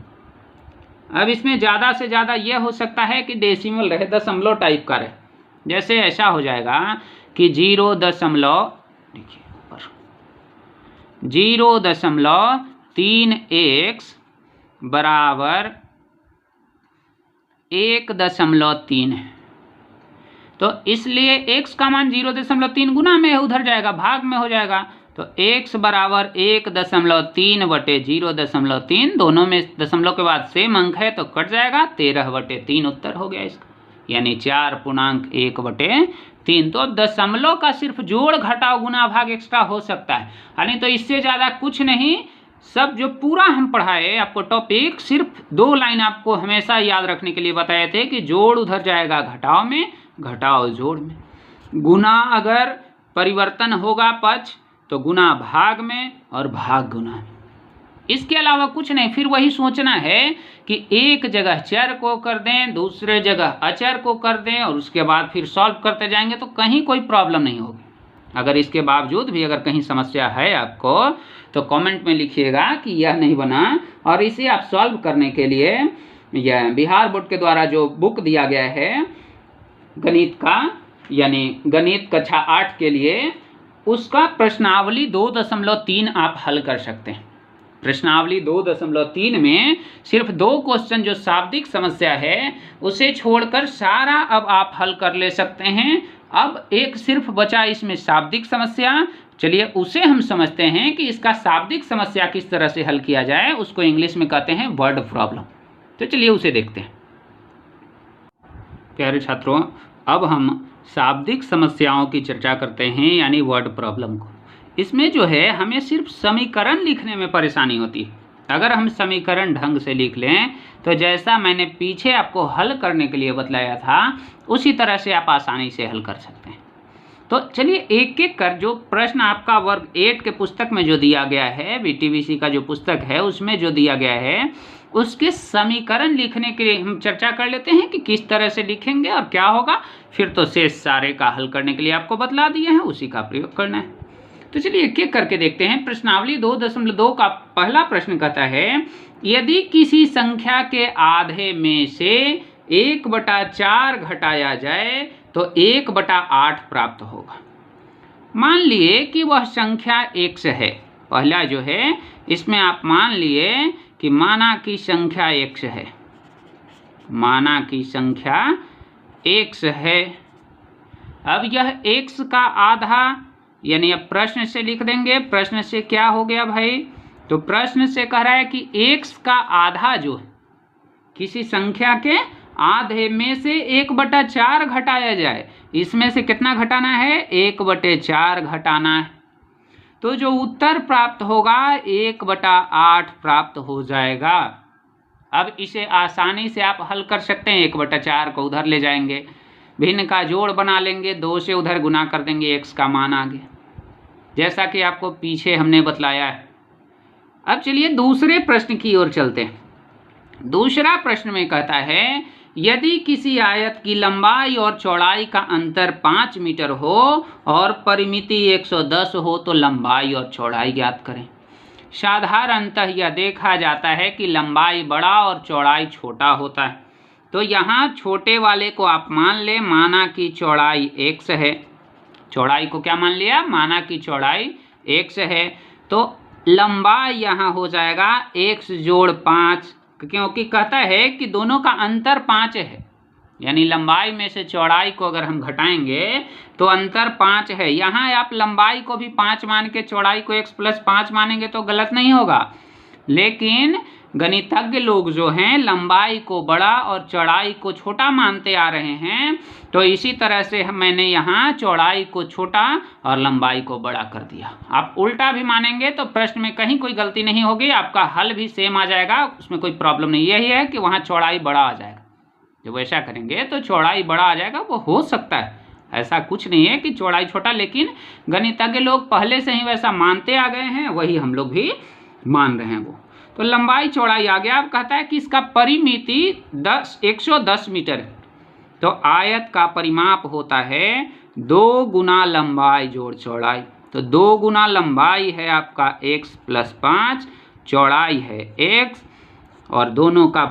अब इसमें ज़्यादा से ज़्यादा यह हो सकता है कि डेसिमल रहे, दशमलव टाइप का रहे। जैसे ऐसा हो जाएगा कि 0.3x बराबर 1.3 है। तो इसलिए x का मान 0.3 गुना में उधर जाएगा, भाग में हो जाएगा। तो x बराबर 1.3/0.3, दोनों में दशमलव के बाद सेम अंक है तो कट जाएगा, 13/3 उत्तर हो गया इसका, यानी 4.1/3। तो अब दशमलव का सिर्फ जोड़ घटाव गुना भाग एक्स्ट्रा हो सकता है, यानी तो इससे ज़्यादा कुछ नहीं। सब जो पूरा हम पढ़ाए आपको टॉपिक, सिर्फ 2 लाइन आपको हमेशा याद रखने के लिए बताए थे कि जोड़ उधर जाएगा घटाव में, घटाव जोड़ में। गुना अगर परिवर्तन होगा पक्ष तो गुना भाग में और भाग गुना में, इसके अलावा कुछ नहीं। फिर वही सोचना है कि एक जगह चर को कर दें, दूसरे जगह अचर को कर दें, और उसके बाद फिर सॉल्व करते जाएंगे तो कहीं कोई प्रॉब्लम नहीं होगी। अगर इसके बावजूद भी अगर कहीं समस्या है आपको तो कमेंट में लिखिएगा कि यह नहीं बना, और इसे आप सॉल्व करने के लिए यह बिहार बोर्ड के द्वारा जो बुक दिया गया है गणित का, यानी गणित कक्षा 8 के लिए, उसका प्रश्नावली 2.3 आप हल कर सकते हैं। प्रश्नावली 2.3 में सिर्फ 2 क्वेश्चन जो शाब्दिक समस्या है उसे छोड़कर सारा अब आप हल कर ले सकते हैं। अब एक सिर्फ बचा इसमें शाब्दिक समस्या। चलिए उसे हम समझते हैं कि इसका शाब्दिक समस्या किस तरह से हल किया जाए, उसको इंग्लिश में कहते हैं वर्ड प्रॉब्लम। तो चलिए उसे देखते हैं। प्यारे छात्रों, अब हम शाब्दिक समस्याओं की चर्चा करते हैं, यानी वर्ड प्रॉब्लम को। इसमें जो है हमें सिर्फ समीकरण लिखने में परेशानी होती है। अगर हम समीकरण ढंग से लिख लें तो जैसा मैंने पीछे आपको हल करने के लिए बतलाया था उसी तरह से आप आसानी से हल कर सकते हैं। तो चलिए एक एक कर, जो प्रश्न आपका वर्ग 8 के पुस्तक में जो दिया गया है, बीटीबीसी का जो पुस्तक है उसमें जो दिया गया है, उसके समीकरण लिखने के लिए हम चर्चा कर लेते हैं कि किस तरह से लिखेंगे और क्या होगा। फिर तो शेष सारे का हल करने के लिए आपको बतला दिए हैं, उसी का प्रयोग करना है। तो चलिए एक एक करके देखते हैं। प्रश्नावली 2.2 का पहला प्रश्न कहता है, यदि किसी संख्या के आधे में से 1/4 घटाया जाए तो 1/8 प्राप्त होगा। मान लिए कि वह संख्या x है। पहला जो है इसमें आप मान लिए कि माना की संख्या x है, माना की संख्या x है। अब यह x का आधा, यानी अब प्रश्न से लिख देंगे। प्रश्न से क्या हो गया भाई, तो प्रश्न से कह रहा है कि x का आधा जो है, किसी संख्या के आधे में से 1/4 घटाया जाए। इसमें से कितना घटाना है, 1/4 घटाना है। तो जो उत्तर प्राप्त होगा 1/8 प्राप्त हो जाएगा। अब इसे आसानी से आप हल कर सकते हैं। 1/4 को उधर ले जाएंगे, भिन्न का जोड़ बना लेंगे, 2 से उधर गुना कर देंगे, x का मान आ गया, जैसा कि आपको पीछे हमने बतलाया है। अब चलिए दूसरे प्रश्न की ओर चलते हैं। दूसरा प्रश्न में कहता है, यदि किसी आयत की लंबाई और चौड़ाई का अंतर 5 मीटर हो और परिमिति 110 हो तो लंबाई और चौड़ाई ज्ञात करें। साधारणतः यह देखा जाता है कि लंबाई बड़ा और चौड़ाई छोटा होता है। तो यहाँ छोटे वाले को आप मान ले, माना कि चौड़ाई x है, चौड़ाई को क्या मान लिया, माना कि चौड़ाई x है, तो लंबाई यहाँ हो जाएगा x जोड़ 5, क्योंकि कहता है कि दोनों का अंतर 5 है, यानी लंबाई में से चौड़ाई को अगर हम घटाएंगे तो अंतर 5 है। यहाँ आप लंबाई को भी 5 मान के चौड़ाई को x + 5 मानेंगे तो गलत नहीं होगा, लेकिन गणितज्ञ लोग जो हैं लंबाई को बड़ा और चौड़ाई को छोटा मानते आ रहे हैं, तो इसी तरह से मैंने यहाँ चौड़ाई को छोटा और लंबाई को बड़ा कर दिया। आप उल्टा भी मानेंगे तो प्रश्न में कहीं कोई गलती नहीं होगी, आपका हल भी सेम आ जाएगा, उसमें कोई प्रॉब्लम नहीं। यही है कि वहाँ चौड़ाई बड़ा आ जाएगा, जब ऐसा करेंगे तो चौड़ाई बड़ा आ जाएगा। वो हो सकता है, ऐसा कुछ नहीं है कि चौड़ाई छोटा, लेकिन गणितज्ञ लोग पहले से ही वैसा मानते आ गए हैं, वही हम लोग भी मान रहे हैं वो। तो लंबाई चौड़ाई आ गया। अब कहता है कि इसका परिमिति 110 मीटर है। तो आयत का परिमाप होता है 2 गुना लंबाई जोड़ चौड़ाई। तो 2 गुना लंबाई है आपका x + 5, चौड़ाई है x, और दोनों का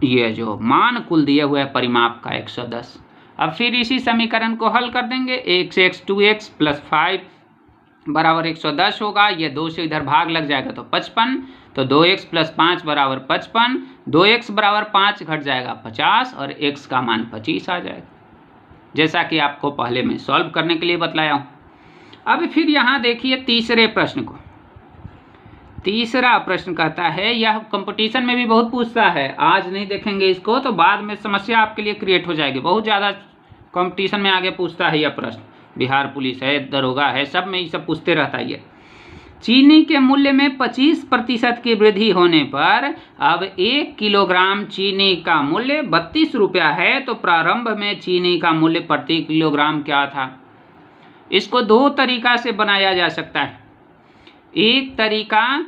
ये जो मान कुल दिए हुए है परिमाप का 110। अब फिर इसी समीकरण को हल कर देंगे। 1x 2x + 5 बराबर 110 होगा। ये 2 से इधर भाग लग जाएगा तो 55, तो 2x + 5 बराबर 55, 2x बराबर 5 घट जाएगा 50 और x का मान 25 आ जाएगा, जैसा कि आपको पहले मैं सॉल्व करने के लिए बतलाया हूँ। अब फिर यहाँ देखिए तीसरे प्रश्न को। तीसरा प्रश्न कहता है, यह कंपटीशन में भी बहुत पूछता है, आज नहीं देखेंगे इसको तो बाद में समस्या आपके लिए क्रिएट हो जाएगी। बहुत ज़्यादा कंपटीशन में आगे पूछता है यह प्रश्न, बिहार पुलिस है, दरोगा है, सब में ये सब पूछते रहता है। ये चीनी के मूल्य में 25% की वृद्धि होने पर अब 1 किलोग्राम चीनी का मूल्य 32 रुपया है, तो प्रारंभ में चीनी का मूल्य प्रति किलोग्राम क्या था। इसको 2 तरीका से बनाया जा सकता है। एक तरीका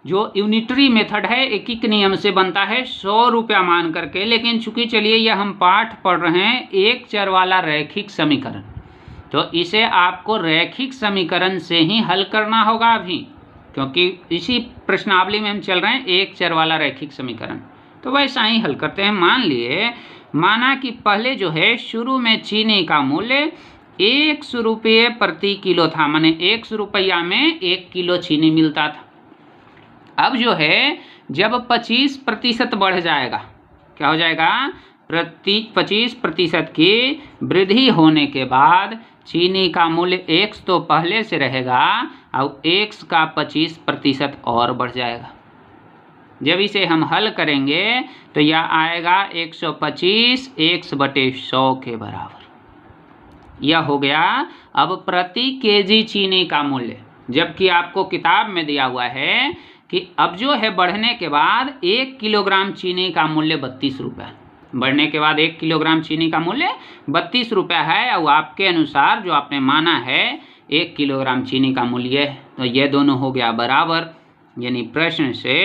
जो यूनिटरी मेथड है, एक नियम से बनता है 100 रुपया मान करके, लेकिन चूंकि चलिए यह हम पाठ पढ़ रहे हैं एक चर वाला रैखिक समीकरण, तो इसे आपको रैखिक समीकरण से ही हल करना होगा अभी, क्योंकि इसी प्रश्नावली में हम चल रहे हैं एक चर वाला रैखिक समीकरण। तो वैसा ही हल करते हैं। मान लिए, माना कि पहले जो है शुरू में चीनी का मूल्य 100 रुपये प्रति किलो था, माने 100 रुपया में 1 किलो चीनी मिलता था। अब जो है जब 25% बढ़ जाएगा, क्या हो जाएगा, 25% की वृद्धि होने के बाद चीनी का मूल्य x तो पहले से रहेगा और x का 25% और बढ़ जाएगा। जब इसे हम हल करेंगे तो यह आएगा 125 x/100 के बराबर। यह हो गया अब प्रति केजी चीनी का मूल्य, जबकि आपको किताब में दिया हुआ है कि अब जो है बढ़ने के बाद 1 किलोग्राम चीनी का मूल्य 32 रुपये, बढ़ने के बाद 1 किलोग्राम चीनी का मूल्य 32 रुपया है, और आपके अनुसार जो आपने माना है 1 किलोग्राम चीनी का मूल्य है, तो ये दोनों हो गया बराबर। यानी प्रश्न से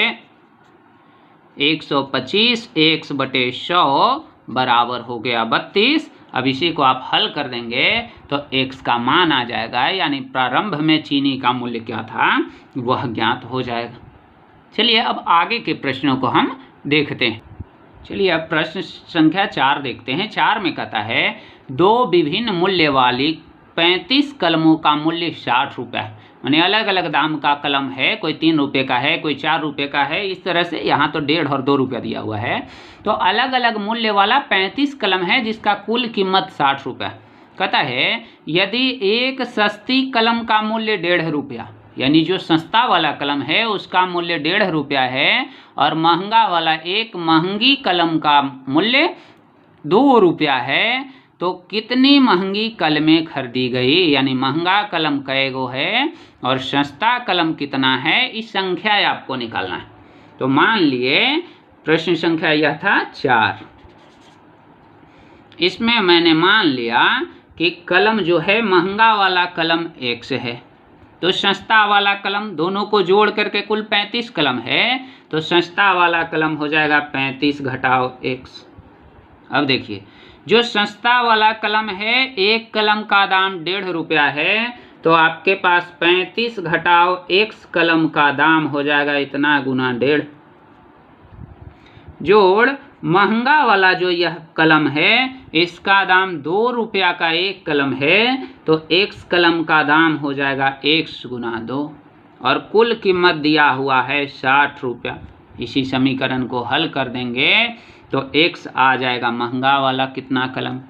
125 x/100 बराबर हो गया 32। अब इसी को आप हल कर देंगे तो x का मान आ जाएगा, यानी प्रारंभ में चीनी का मूल्य क्या था वह ज्ञात हो जाएगा। चलिए अब आगे के प्रश्नों को हम देखते हैं। चलिए अब प्रश्न संख्या 4 देखते हैं। 4 में कहता है 2 विभिन्न मूल्य वाली 35 कलमों का मूल्य 60 रुपये है, माने अलग अलग दाम का कलम है, कोई 3 रुपये का है, कोई 4 रुपये का है, इस तरह से यहाँ तो 1.5 और 2 रुपया दिया हुआ है। तो अलग अलग मूल्य वाला 35 कलम है जिसका कुल कीमत 60 रुपये। कहता है यदि एक सस्ती कलम का मूल्य 1.5 रुपया, यानी जो सस्ता वाला कलम है उसका मूल्य 1.5 रुपया है, और महंगा वाला एक महंगी कलम का मूल्य 2 रुपया है, तो कितनी महंगी कलमें खरीदी गई, यानी महंगा कलम कैगो है और सस्ता कलम कितना है, इस संख्या आपको निकालना है। तो मान लिए प्रश्न संख्या यह था 4। इसमें मैंने मान लिया कि कलम जो है महंगा वाला कलम x है, तो सस्ता वाला कलम, दोनों को जोड़ करके कुल 35 कलम है, तो सस्ता वाला कलम हो जाएगा 35 घटाओ x। अब देखिए जो सस्ता वाला कलम है, एक कलम का दाम 1.5 रुपया है, तो आपके पास 35 घटाओ x कलम का दाम हो जाएगा इतना गुना 1.5 जोड़ महंगा वाला जो यह कलम है इसका दाम 2 रुपया का एक कलम है, तो x कलम का दाम हो जाएगा x गुना 2 और कुल कीमत दिया हुआ है 60 रुपया। इसी समीकरण को हल कर देंगे तो x आ जाएगा महंगा वाला कितना कलम।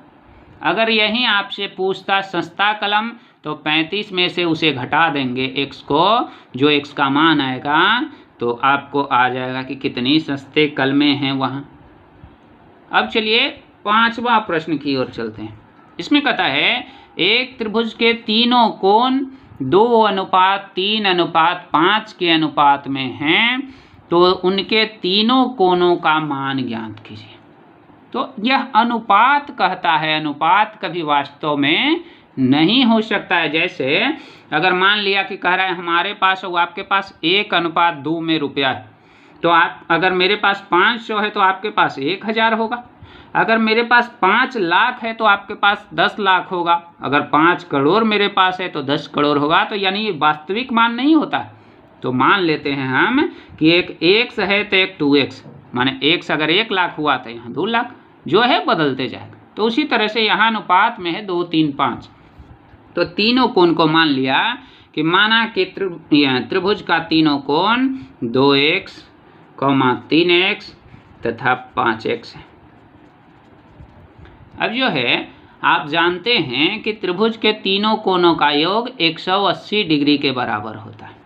अगर यही आपसे पूछता सस्ता कलम तो 35 में से उसे घटा देंगे x को, जो x का मान आएगा तो आपको आ जाएगा कि कितनी सस्ते कलमें हैं वहाँ। अब चलिए 5वां प्रश्न की ओर चलते हैं। इसमें कहता है एक त्रिभुज के तीनों कोण 2:3:5 के अनुपात में हैं, तो उनके तीनों कोणों का मान ज्ञात कीजिए। तो यह अनुपात कहता है, अनुपात कभी वास्तव में नहीं हो सकता है। जैसे अगर मान लिया कि कह रहा है हमारे पास और आपके पास 1:2 में रुपया है, तो आप अगर मेरे पास 500 है तो आपके पास 1000 होगा। अगर मेरे पास 5 लाख है तो आपके पास 10 लाख होगा। अगर 5 करोड़ मेरे पास है तो 10 करोड़ होगा। तो यानी ये वास्तविक मान नहीं होता। तो मान लेते हैं हम कि एक x है तो एक 2x, माने x अगर 1 लाख हुआ तो यहाँ 2 लाख जो है बदलते जाएगा। तो उसी तरह से यहाँ अनुपात में है 2, 3, 5। तो तीनों कोण को मान लिया कि माना कि त्रिभुज का तीनों कोण 2x, 3x तथा 5x है। अब जो है आप जानते हैं कि त्रिभुज के तीनों कोणों का योग 180 डिग्री के बराबर होता है।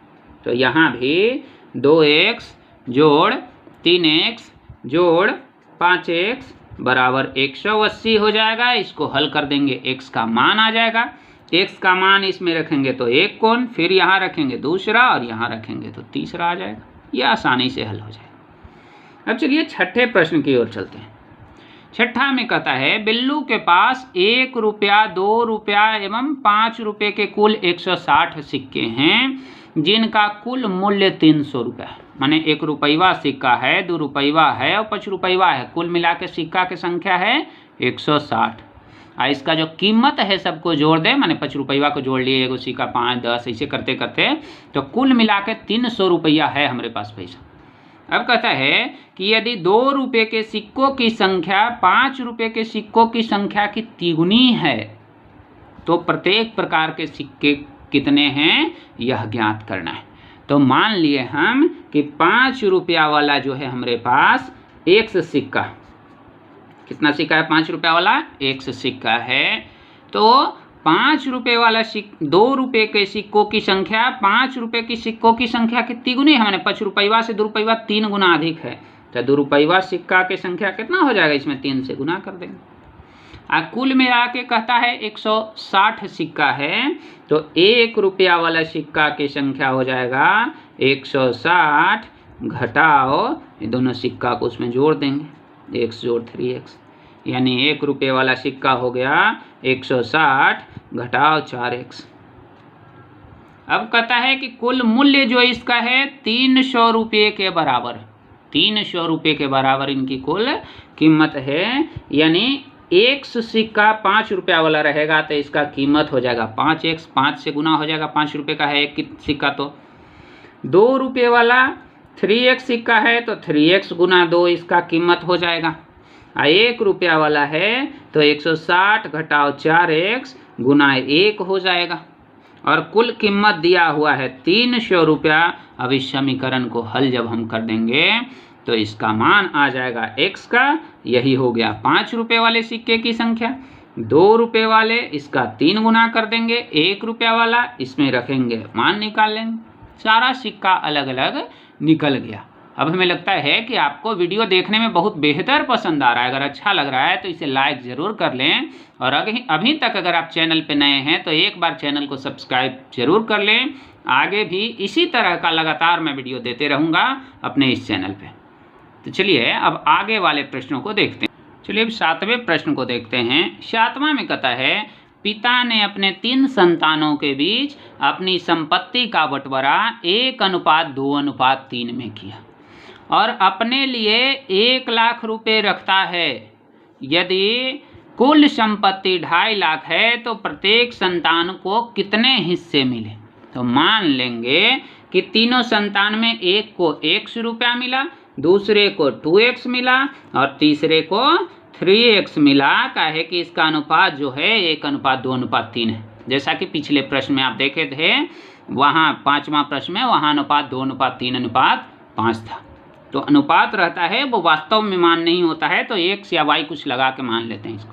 तो यहाँ भी 2x जोड़ 3x जोड़ 5x बराबर 180 हो जाएगा। इसको हल कर देंगे, x का मान आ जाएगा। x का मान इसमें रखेंगे तो एक कोण, फिर यहाँ रखेंगे दूसरा और यहाँ रखेंगे तो तीसरा आ जाएगा। यह आसानी से हल हो जाएगा। अब चलिए छठे प्रश्न की ओर चलते हैं। छठा में कहता है बिल्लू के पास 1 रुपया, 2 रुपया एवं 5 रुपये के कुल 160 सिक्के हैं, जिनका कुल मूल्य 300 रुपया है। माने 1 रुपया सिक्का है, 2 रुपया है और 5 रुपया है। कुल मिला के सिक्का की संख्या है 160। इसका जो कीमत है सबको जोड़ दे, माने 5 रुपया को जोड़ लिए, एगो सिक्का 5, 10 ऐसे करते करते तो कुल मिला के 300 रुपया है हमारे पास पैसा। अब कहता है कि यदि 2 रुपये के सिक्कों की संख्या 5 रुपये के सिक्कों की संख्या की तिगुनी है तो प्रत्येक प्रकार के सिक्के कितने हैं यह ज्ञात करना है। तो मान लिए हम कि 5 रुपया वाला जो है हमारे पास एक सिक्का, कितना सिक्का है 5 रुपया वाला, एक सिक्का है। तो 5 रुपये वाला 2 रुपये के सिक्कों की संख्या 5 रुपये की सिक्कों की संख्या कितनी गुनी है, मैंने 5 रुपया से 2 रुपया 3 गुना अधिक है। तो 2 रुपया सिक्का की संख्या कितना हो जाएगा, इसमें 3 से गुना कर देंगे। कुल मिला के कहता है 160 सिक्का है, तो 1 रुपया वाला सिक्का की संख्या हो जाएगा 160 घटाओ ये दोनों सिक्का को उसमें जोड़ देंगे, x जोड़ 3x, यानी 1 रुपये वाला सिक्का हो गया 160 घटाओ 4x। अब कहता है कि कुल मूल्य जो इसका है 300 रुपये के बराबर, 300 रुपये के बराबर इनकी कुल कीमत है। यानी एक सिक्का 5 रुपया वाला रहेगा तो इसका कीमत हो जाएगा 5x, 5 से गुना हो जाएगा, 5 रुपये का है एक सिक्का। तो 2 रुपये वाला 3x सिक्का है तो 3x गुना 2 इसका कीमत हो जाएगा। 1 रुपया वाला है तो 160 घटाओ 4x गुना 1 हो जाएगा और कुल कीमत दिया हुआ है 300 रुपया। अब इस समीकरण को हल जब हम कर देंगे तो इसका मान आ जाएगा x का, यही हो गया 5 रुपये वाले सिक्के की संख्या। 2 रुपये वाले इसका 3 गुना कर देंगे, 1 रुपया वाला इसमें रखेंगे, मान निकाल लेंगे, सारा सिक्का अलग अलग निकल गया। अब हमें लगता है कि आपको वीडियो देखने में बहुत बेहतर पसंद आ रहा है। अगर अच्छा लग रहा है तो इसे लाइक ज़रूर कर लें और अभी तक अगर आप चैनल पे नए हैं तो एक बार चैनल को सब्सक्राइब जरूर कर लें। आगे भी इसी तरह का लगातार मैं वीडियो देते रहूँगा अपने इस चैनल पे। तो चलिए अब आगे वाले प्रश्नों को देखते हैं। चलिए अब 7वें प्रश्न को देखते हैं। 7वां में कहता है पिता ने अपने 3 संतानों के बीच अपनी संपत्ति का बंटवारा 1:2:3 में किया और अपने लिए 1 लाख रुपए रखता है। यदि कुल संपत्ति 2.5 लाख है तो प्रत्येक संतान को कितने हिस्से मिले। तो मान लेंगे कि तीनों संतान में एक को 1 रुपया मिला, दूसरे को 2x मिला और तीसरे को 3x मिला। काहे कि इसका अनुपात जो है 1:2:3 है। जैसा कि पिछले प्रश्न में आप देखे थे, वहाँ 5वां प्रश्न में वहाँ अनुपात 2:3:5 था। तो अनुपात रहता है, वो वास्तव में मान नहीं होता है, तो x या y कुछ लगा के मान लेते हैं इसको।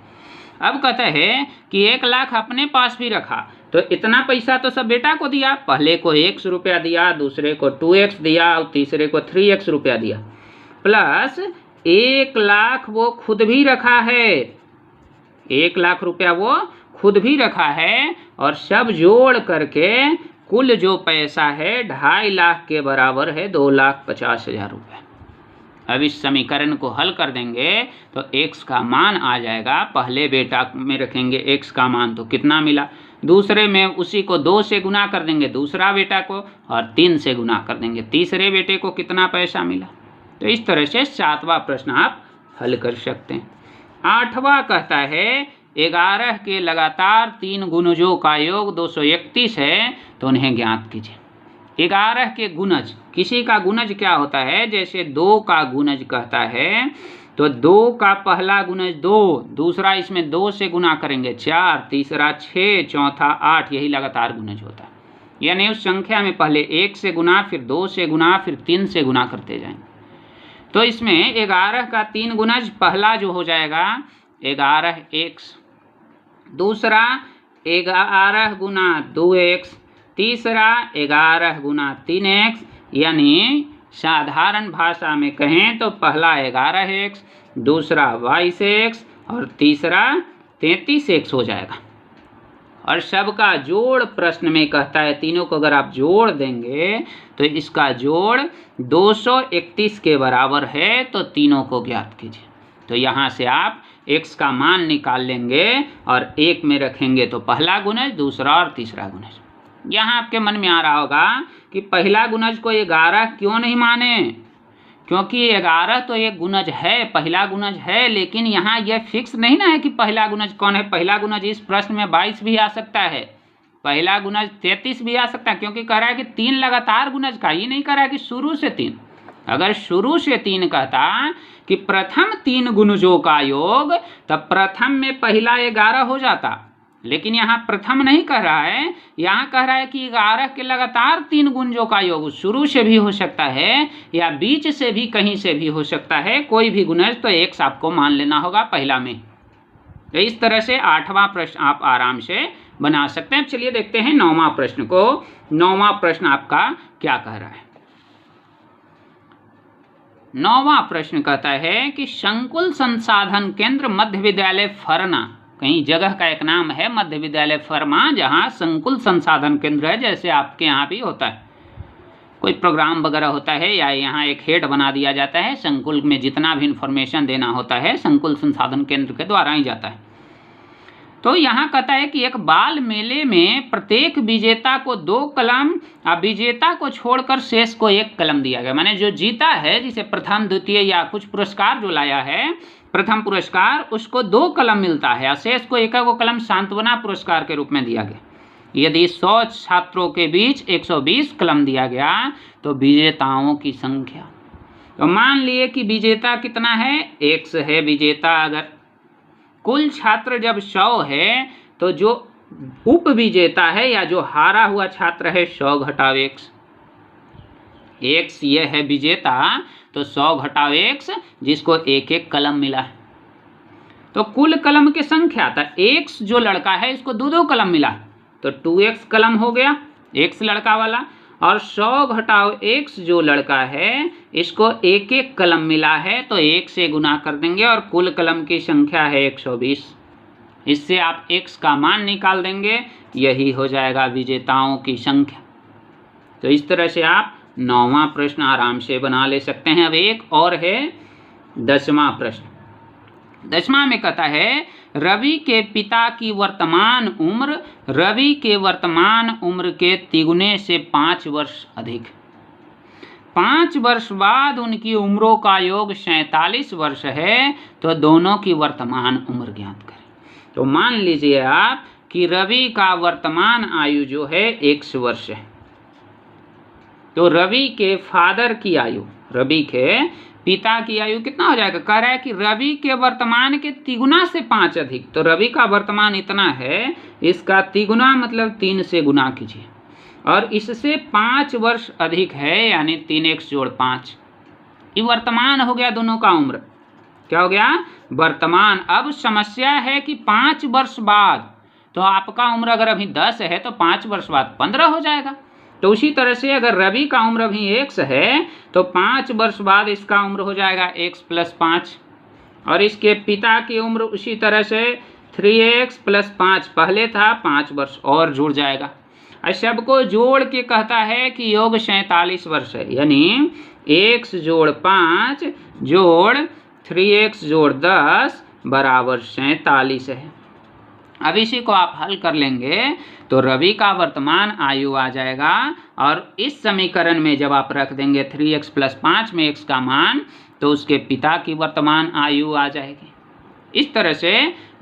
अब कहते हैं कि 1 लाख अपने पास भी रखा, तो इतना पैसा तो सब बेटा को दिया। पहले को 1 रुपया दिया, दूसरे को 2x दिया और तीसरे को 3x रुपया दिया, प्लस 1 लाख वो खुद भी रखा है। 1 लाख रुपया वो खुद भी रखा है और सब जोड़ करके कुल जो पैसा है 2.5 लाख के बराबर है 2,50,000 रुपये। अब इस समीकरण को हल कर देंगे तो x का मान आ जाएगा। पहले बेटा में रखेंगे x का मान, तो कितना मिला। दूसरे में उसी को 2 से गुना कर देंगे दूसरा बेटा को, और 3 से गुना कर देंगे तीसरे बेटे को, कितना पैसा मिला। तो इस तरह से 7वां प्रश्न आप हल कर सकते हैं। 8वां कहता है 11 के लगातार 3 गुणजों का योग 231 है, तो उन्हें ज्ञात कीजिए। 11 के गुणज, किसी का गुणज क्या होता है, जैसे 2 का गुणज कहता है तो 2 का पहला गुणज 2, दूसरा इसमें 2 से गुना करेंगे 4, तीसरा 6, चौथा 8, यही लगातार गुणज होता है। यानी उस संख्या में पहले 1 से गुना, फिर 2 से गुना, फिर 3 से गुना करते जाएंगे। तो इसमें 11 का 3 गुणज, पहला जो हो जाएगा 11x, दूसरा 11 गुना 2x, तीसरा 11 गुना 3x, यानी साधारण भाषा में कहें तो पहला 11x, दूसरा 22x और तीसरा 33x हो जाएगा। और सबका जोड़ प्रश्न में कहता है, तीनों को अगर आप जोड़ देंगे तो इसका जोड़ 231 के बराबर है, तो तीनों को ज्ञात कीजिए। तो यहाँ से आप x का मान निकाल लेंगे और 1 में रखेंगे तो पहला गुणज, दूसरा और तीसरा गुणज। यहाँ आपके मन में आ रहा होगा कि पहला गुणज को 11 क्यों नहीं माने, क्योंकि 11 तो एक गुणज है, पहला गुणज है, लेकिन यहाँ यह फिक्स नहीं ना है कि पहला गुणज कौन है। पहला गुणज इस प्रश्न में 22 भी आ सकता है, पहला गुणज 33 भी आ सकता है, क्योंकि कह रहा है कि 3 लगातार गुणज का, ये नहीं कह रहा है कि शुरू से 3। अगर शुरू से 3 कहता कि प्रथम 3 गुणजों का योग, तब प्रथम में पहला 11 हो जाता, लेकिन यहाँ प्रथम नहीं कह रहा है, यहाँ कह रहा है कि 11 के लगातार 3 गुणजों का योग शुरू से भी हो सकता है या बीच से भी, कहीं से भी हो सकता है, कोई भी गुणज, तो x आपको मान लेना होगा पहला में। तो इस तरह से 8वां प्रश्न आप आराम से बना सकते हैं। चलिए देखते हैं 9वां प्रश्न को। 9वां प्रश्न आपका क्या कह रहा है। 9वां प्रश्न कहता है कि संकुल संसाधन केंद्र मध्य विद्यालय फरना, कहीं जगह का एक नाम है मध्य विद्यालय फरमा, जहाँ संकुल संसाधन केंद्र है, जैसे आपके यहाँ भी होता है, कोई प्रोग्राम वगैरह होता है या यहाँ एक हेड बना दिया जाता है, संकुल में जितना भी इंफॉर्मेशन देना होता है संकुल संसाधन केंद्र के द्वारा ही जाता है। तो यहाँ कहता है कि एक बाल मेले में प्रत्येक विजेता को 2 कलम और विजेता को छोड़कर शेष को 1 कलम दिया गया। माने जो जीता है, जिसे प्रथम द्वितीय या कुछ पुरस्कार जो लाया है, प्रथम पुरस्कार, उसको 2 कलम मिलता है और शेष को 1 कलम सांत्वना पुरस्कार के रूप में दिया गया। यदि 100 छात्रों के बीच 120 कलम दिया गया तो विजेताओं की संख्या, तो मान लिए कि विजेता कितना है, x है विजेता। अगर कुल छात्र जब 100 है तो जो उप विजेता है या जो हारा हुआ छात्र है 100 घटाव x, x ये है विजेता, तो 100 घटाव x, जिसको 1 कलम मिला है। तो कुल कलम की संख्या था, x जो लड़का है इसको 2 कलम मिला, तो 2x कलम हो गया, x लड़का वाला, और 100 घटाव x जो लड़का है इसको 1 कलम मिला है, तो 1 से गुना कर देंगे और कुल कलम की संख्या है 120। इससे आप x का मान निकाल देंगे, यही हो जाएगा विजेताओं की संख्या। तो इस तरह से आप 9वां प्रश्न आराम से बना ले सकते हैं। अब एक और है 10वां प्रश्न। 10वां में कहता है रवि के पिता की वर्तमान उम्र रवि के वर्तमान उम्र के तिगुने से 5 वर्ष अधिक। 5 वर्ष बाद उनकी उम्रों का योग 47 वर्ष है, तो दोनों की वर्तमान उम्र ज्ञात करें। तो मान लीजिए आप कि रवि का वर्तमान आयु जो है 100 वर्ष है। तो रवि के फादर की आयु, रवि के पिता की आयु कितना हो जाएगा? कह रहा है कि रवि के वर्तमान के तिगुना से 5 अधिक। तो रवि का वर्तमान इतना है, इसका तिगुना मतलब 3 से गुना कीजिए, और इससे 5 वर्ष अधिक है, यानी 3x जोड़ 5। ये वर्तमान हो गया दोनों का उम्र। क्या हो गया? वर्तमान। अब समस्या है कि 5 वर्ष बाद, तो आपका उम्र अगर अभी 10 है तो 5 वर्ष बाद 15 हो जाएगा। तो उसी तरह से अगर रवि का उम्र अभी x है तो 5 वर्ष बाद इसका उम्र हो जाएगा x + 5, और इसके पिता की उम्र उसी तरह से 3x + 5 पहले था, 5 वर्ष और जुड़ जाएगा। और सबको जोड़ के कहता है कि योग 47 वर्ष है, यानी x जोड़ 5 जोड़ 3x जोड़ 10 बराबर 47 है। अब इसी को आप हल कर लेंगे तो रवि का वर्तमान आयु आ जाएगा, और इस समीकरण में जब आप रख देंगे 3x + 5 में x का मान, तो उसके पिता की वर्तमान आयु आ जाएगी। इस तरह से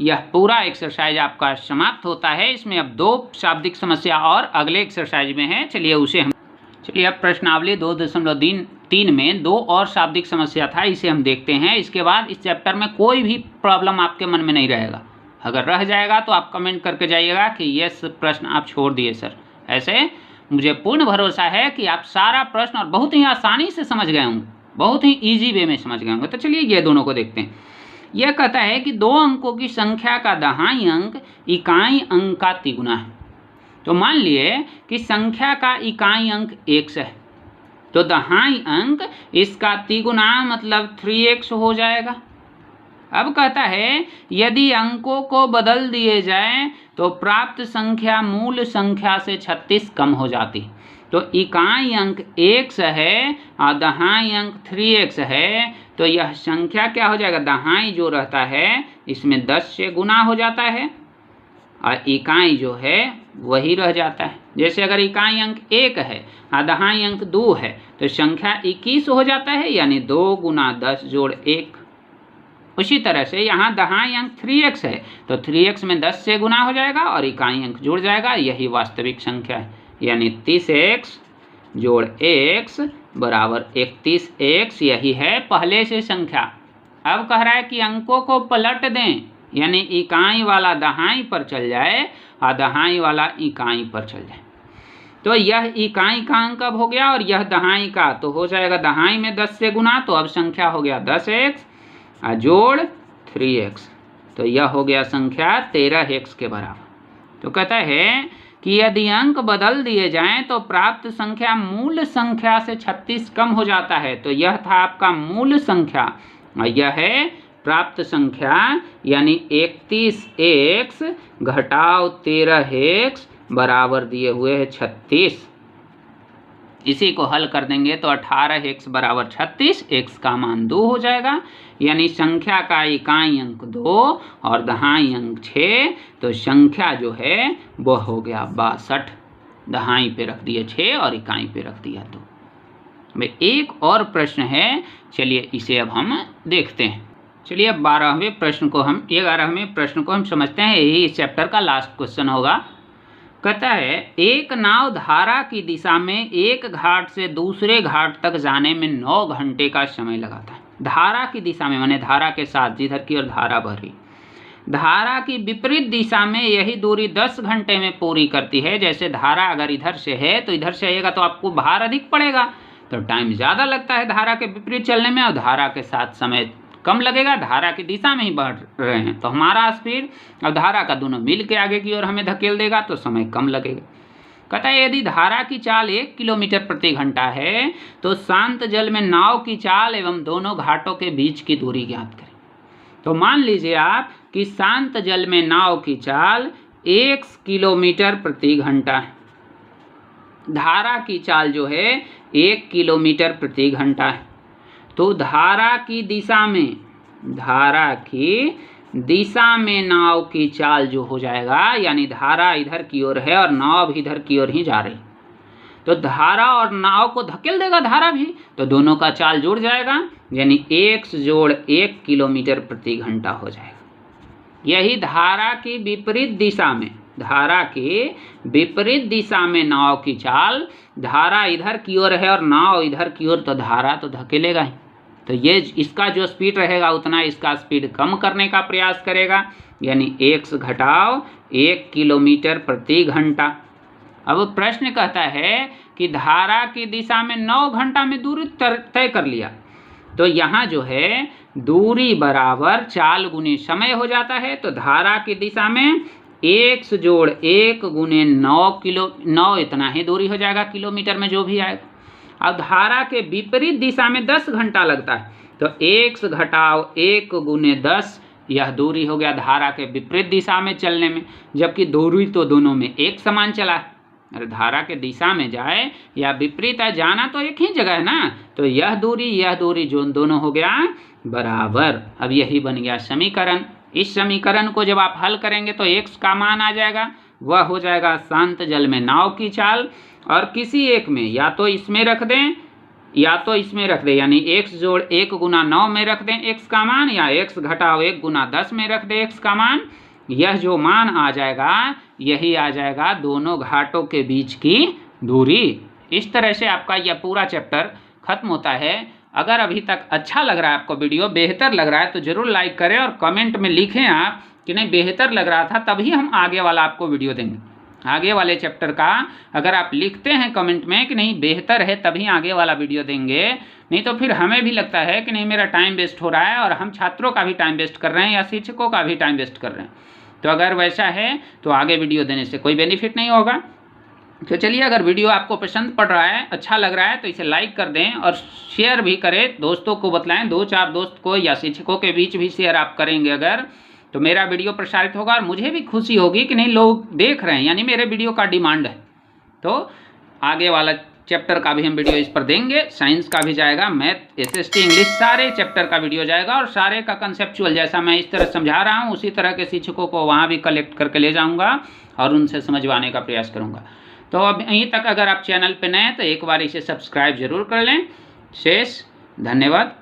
यह पूरा एक्सरसाइज आपका समाप्त होता है। इसमें अब 2 शाब्दिक समस्या और अगले एक्सरसाइज में है। चलिए अब प्रश्नावली 2.3 में 2 और शाब्दिक समस्या था, इसे हम देखते हैं। इसके बाद इस चैप्टर में कोई भी प्रॉब्लम आपके मन में नहीं रहेगा। अगर रह जाएगा तो आप कमेंट करके जाइएगा कि यस प्रश्न आप छोड़ दिए सर। ऐसे मुझे पूर्ण भरोसा है कि आप सारा प्रश्न और बहुत ही आसानी से समझ गए होंगे, बहुत ही ईजी वे में समझ गए होंगे। तो चलिए ये दोनों को देखते हैं। यह कहता है कि 2 अंकों की संख्या का दहाई अंक इकाई अंक का तिगुना है। तो मान लिए कि संख्या का इकाई अंक x है, तो दहाई अंक इसका तिगुना मतलब 3x हो जाएगा। अब कहता है यदि अंकों को बदल दिए जाएं तो प्राप्त संख्या मूल संख्या से 36 कम हो जाती। तो इकाई अंक x है और दहाई अंक 3x है, तो यह संख्या क्या हो जाएगा? दहाई जो रहता है इसमें 10 से गुना हो जाता है, और इकाई जो है वही रह जाता है। जैसे अगर इकाई अंक 1 है और दहाई अंक 2 है तो संख्या 21 हो जाता है, यानी 2 गुना 10 जोड़ 1। उसी तरह से यहाँ दहाई अंक 3x है तो 3x में 10 से गुना हो जाएगा और इकाई अंक जुड़ जाएगा, यही वास्तविक संख्या है, यानी 30x जोड़ x बराबर 31x, यही है पहले से संख्या। अब कह रहा है कि अंकों को पलट दें, यानी इकाई वाला दहाई पर चल जाए और दहाई वाला इकाई पर चल जाए। तो यह इकाई का अंक अब हो गया और यह दहाई का, तो हो जाएगा दहाई में 10 से गुना, तो अब संख्या हो गया 10x जोड़ 3x, तो यह हो गया संख्या 13x के बराबर। तो कहता है कि यदि अंक बदल दिए जाएं तो प्राप्त संख्या मूल संख्या से 36 कम हो जाता है। तो यह था आपका मूल संख्या और यह है प्राप्त संख्या, यानी 31x घटाव 13x बराबर दिए हुए है 36। इसी को हल कर देंगे तो 18x बराबर 36, x का मान 2 हो जाएगा, यानी संख्या का इकाई अंक 2 और दहाई अंक 6, तो संख्या जो है वह हो गया 62। दहाई पे रख दिए 6 और इकाई पे रख दिया 2। भाई एक और प्रश्न है, चलिए इसे अब हम देखते हैं। चलिए अब 11वें प्रश्न को हम समझते हैं। यही इस चैप्टर का लास्ट क्वेश्चन होगा। कहता है एक नाव धारा की दिशा में एक घाट से दूसरे घाट तक जाने में 9 घंटे का समय लगाता है। धारा की दिशा में माने धारा के साथ, जिधर की ओर धारा बह रही, धारा की विपरीत दिशा में यही दूरी 10 घंटे में पूरी करती है। जैसे धारा अगर इधर से है तो इधर से आएगा तो आपको भार अधिक पड़ेगा, तो टाइम ज़्यादा लगता है धारा के विपरीत चलने में, और धारा के साथ समय कम लगेगा। धारा की दिशा में ही बढ़ रहे हैं तो हमारा स्पीड और धारा का दोनों मिल के आगे की ओर हमें धकेल देगा, तो समय कम लगेगा। कहता है यदि धारा की चाल 1 किलोमीटर प्रति घंटा है तो शांत जल में नाव की चाल एवं दोनों घाटों के बीच की दूरी ज्ञात करें। तो मान लीजिए आप कि शांत जल में नाव की चाल 1 किलोमीटर प्रति घंटा है, धारा की चाल जो है 1 किलोमीटर प्रति घंटा है। तो धारा की दिशा में नाव की चाल जो हो जाएगा, यानी धारा इधर की ओर है और नाव भी इधर की ओर ही जा रही, तो धारा और नाव को धकेल देगा धारा भी, तो दोनों का चाल जुड़ जाएगा, यानी 1 जोड़ 1 किलोमीटर प्रति घंटा हो जाएगा। यही धारा की विपरीत दिशा में, धारा के विपरीत दिशा में नाव की चाल, धारा इधर की ओर है और नाव इधर की ओर, तो धारा तो धकेलेगा ही। तो ये इसका जो स्पीड रहेगा उतना इसका स्पीड कम करने का प्रयास करेगा, यानी x घटाव 1 किलोमीटर प्रति घंटा। अब प्रश्न कहता है कि धारा की दिशा में 9 घंटा में दूरी तय कर लिया, तो यहाँ जो है दूरी बराबर चाल गुने समय हो जाता है। तो धारा की दिशा में x जोड़ 1 गुने 9 इतना ही दूरी हो जाएगा किलोमीटर में जो भी आएगा। अब धारा के विपरीत दिशा में 10 घंटा लगता है, तो x घटाव 1 गुने 10 यह दूरी हो गया धारा के विपरीत दिशा में चलने में, जबकि दूरी तो दोनों में एक समान चला है। अरे धारा के दिशा में जाए या विपरीत है, जाना तो एक ही जगह है ना, तो यह दूरी जो दोनों हो गया बराबर। अब यही बन गया समीकरण। इस समीकरण को जब आप हल करेंगे तो x का मान आ जाएगा, वह हो जाएगा शांत जल में नाव की चाल, और किसी एक में या तो इसमें रख दें या तो इसमें रख दें, यानी x जोड़ 1 गुना 9 में रख दें x का मान, या x घटाव 1 गुना 10 में रख दें x का मान। यह जो मान आ जाएगा यही आ जाएगा दोनों घाटों के बीच की दूरी। इस तरह से आपका यह पूरा चैप्टर खत्म होता है। अगर अभी तक अच्छा लग रहा है आपको वीडियो, बेहतर लग रहा है, तो ज़रूर लाइक करें और कमेंट में लिखें आप कि नहीं बेहतर लग रहा था, तभी हम आगे वाला आपको वीडियो देंगे। आगे वाले चैप्टर का अगर आप लिखते हैं कमेंट में कि नहीं बेहतर है, तभी आगे वाला वीडियो देंगे, नहीं तो फिर हमें भी लगता है कि नहीं मेरा टाइम वेस्ट हो रहा है और हम छात्रों का भी टाइम वेस्ट कर रहे हैं या शिक्षकों का भी टाइम वेस्ट कर रहे हैं। तो अगर वैसा है तो आगे वीडियो देने से कोई बेनिफिट नहीं होगा। तो चलिए, अगर वीडियो आपको पसंद पड़ रहा है, अच्छा लग रहा है, तो इसे लाइक कर दें और शेयर भी करें, दोस्तों को बतलाएं, 2-4 दोस्त को या शिक्षकों के बीच भी शेयर आप करेंगे अगर, तो मेरा वीडियो प्रसारित होगा और मुझे भी खुशी होगी कि नहीं लोग देख रहे हैं, यानी मेरे वीडियो का डिमांड है। तो आगे वाला चैप्टर का भी हम वीडियो इस पर देंगे, साइंस का भी जाएगा, मैथ, SST, इंग्लिश, सारे चैप्टर का वीडियो जाएगा, और सारे का कंसेप्चुअल जैसा मैं इस तरह समझा रहा हूँ उसी तरह के शिक्षकों को वहाँ भी कलेक्ट करके ले जाऊँगा और उनसे समझवाने का प्रयास करूँगा। तो अब यहीं तक अगर आप चैनल पर नए हैं तो एक बार इसे सब्सक्राइब जरूर कर लें। शेष धन्यवाद।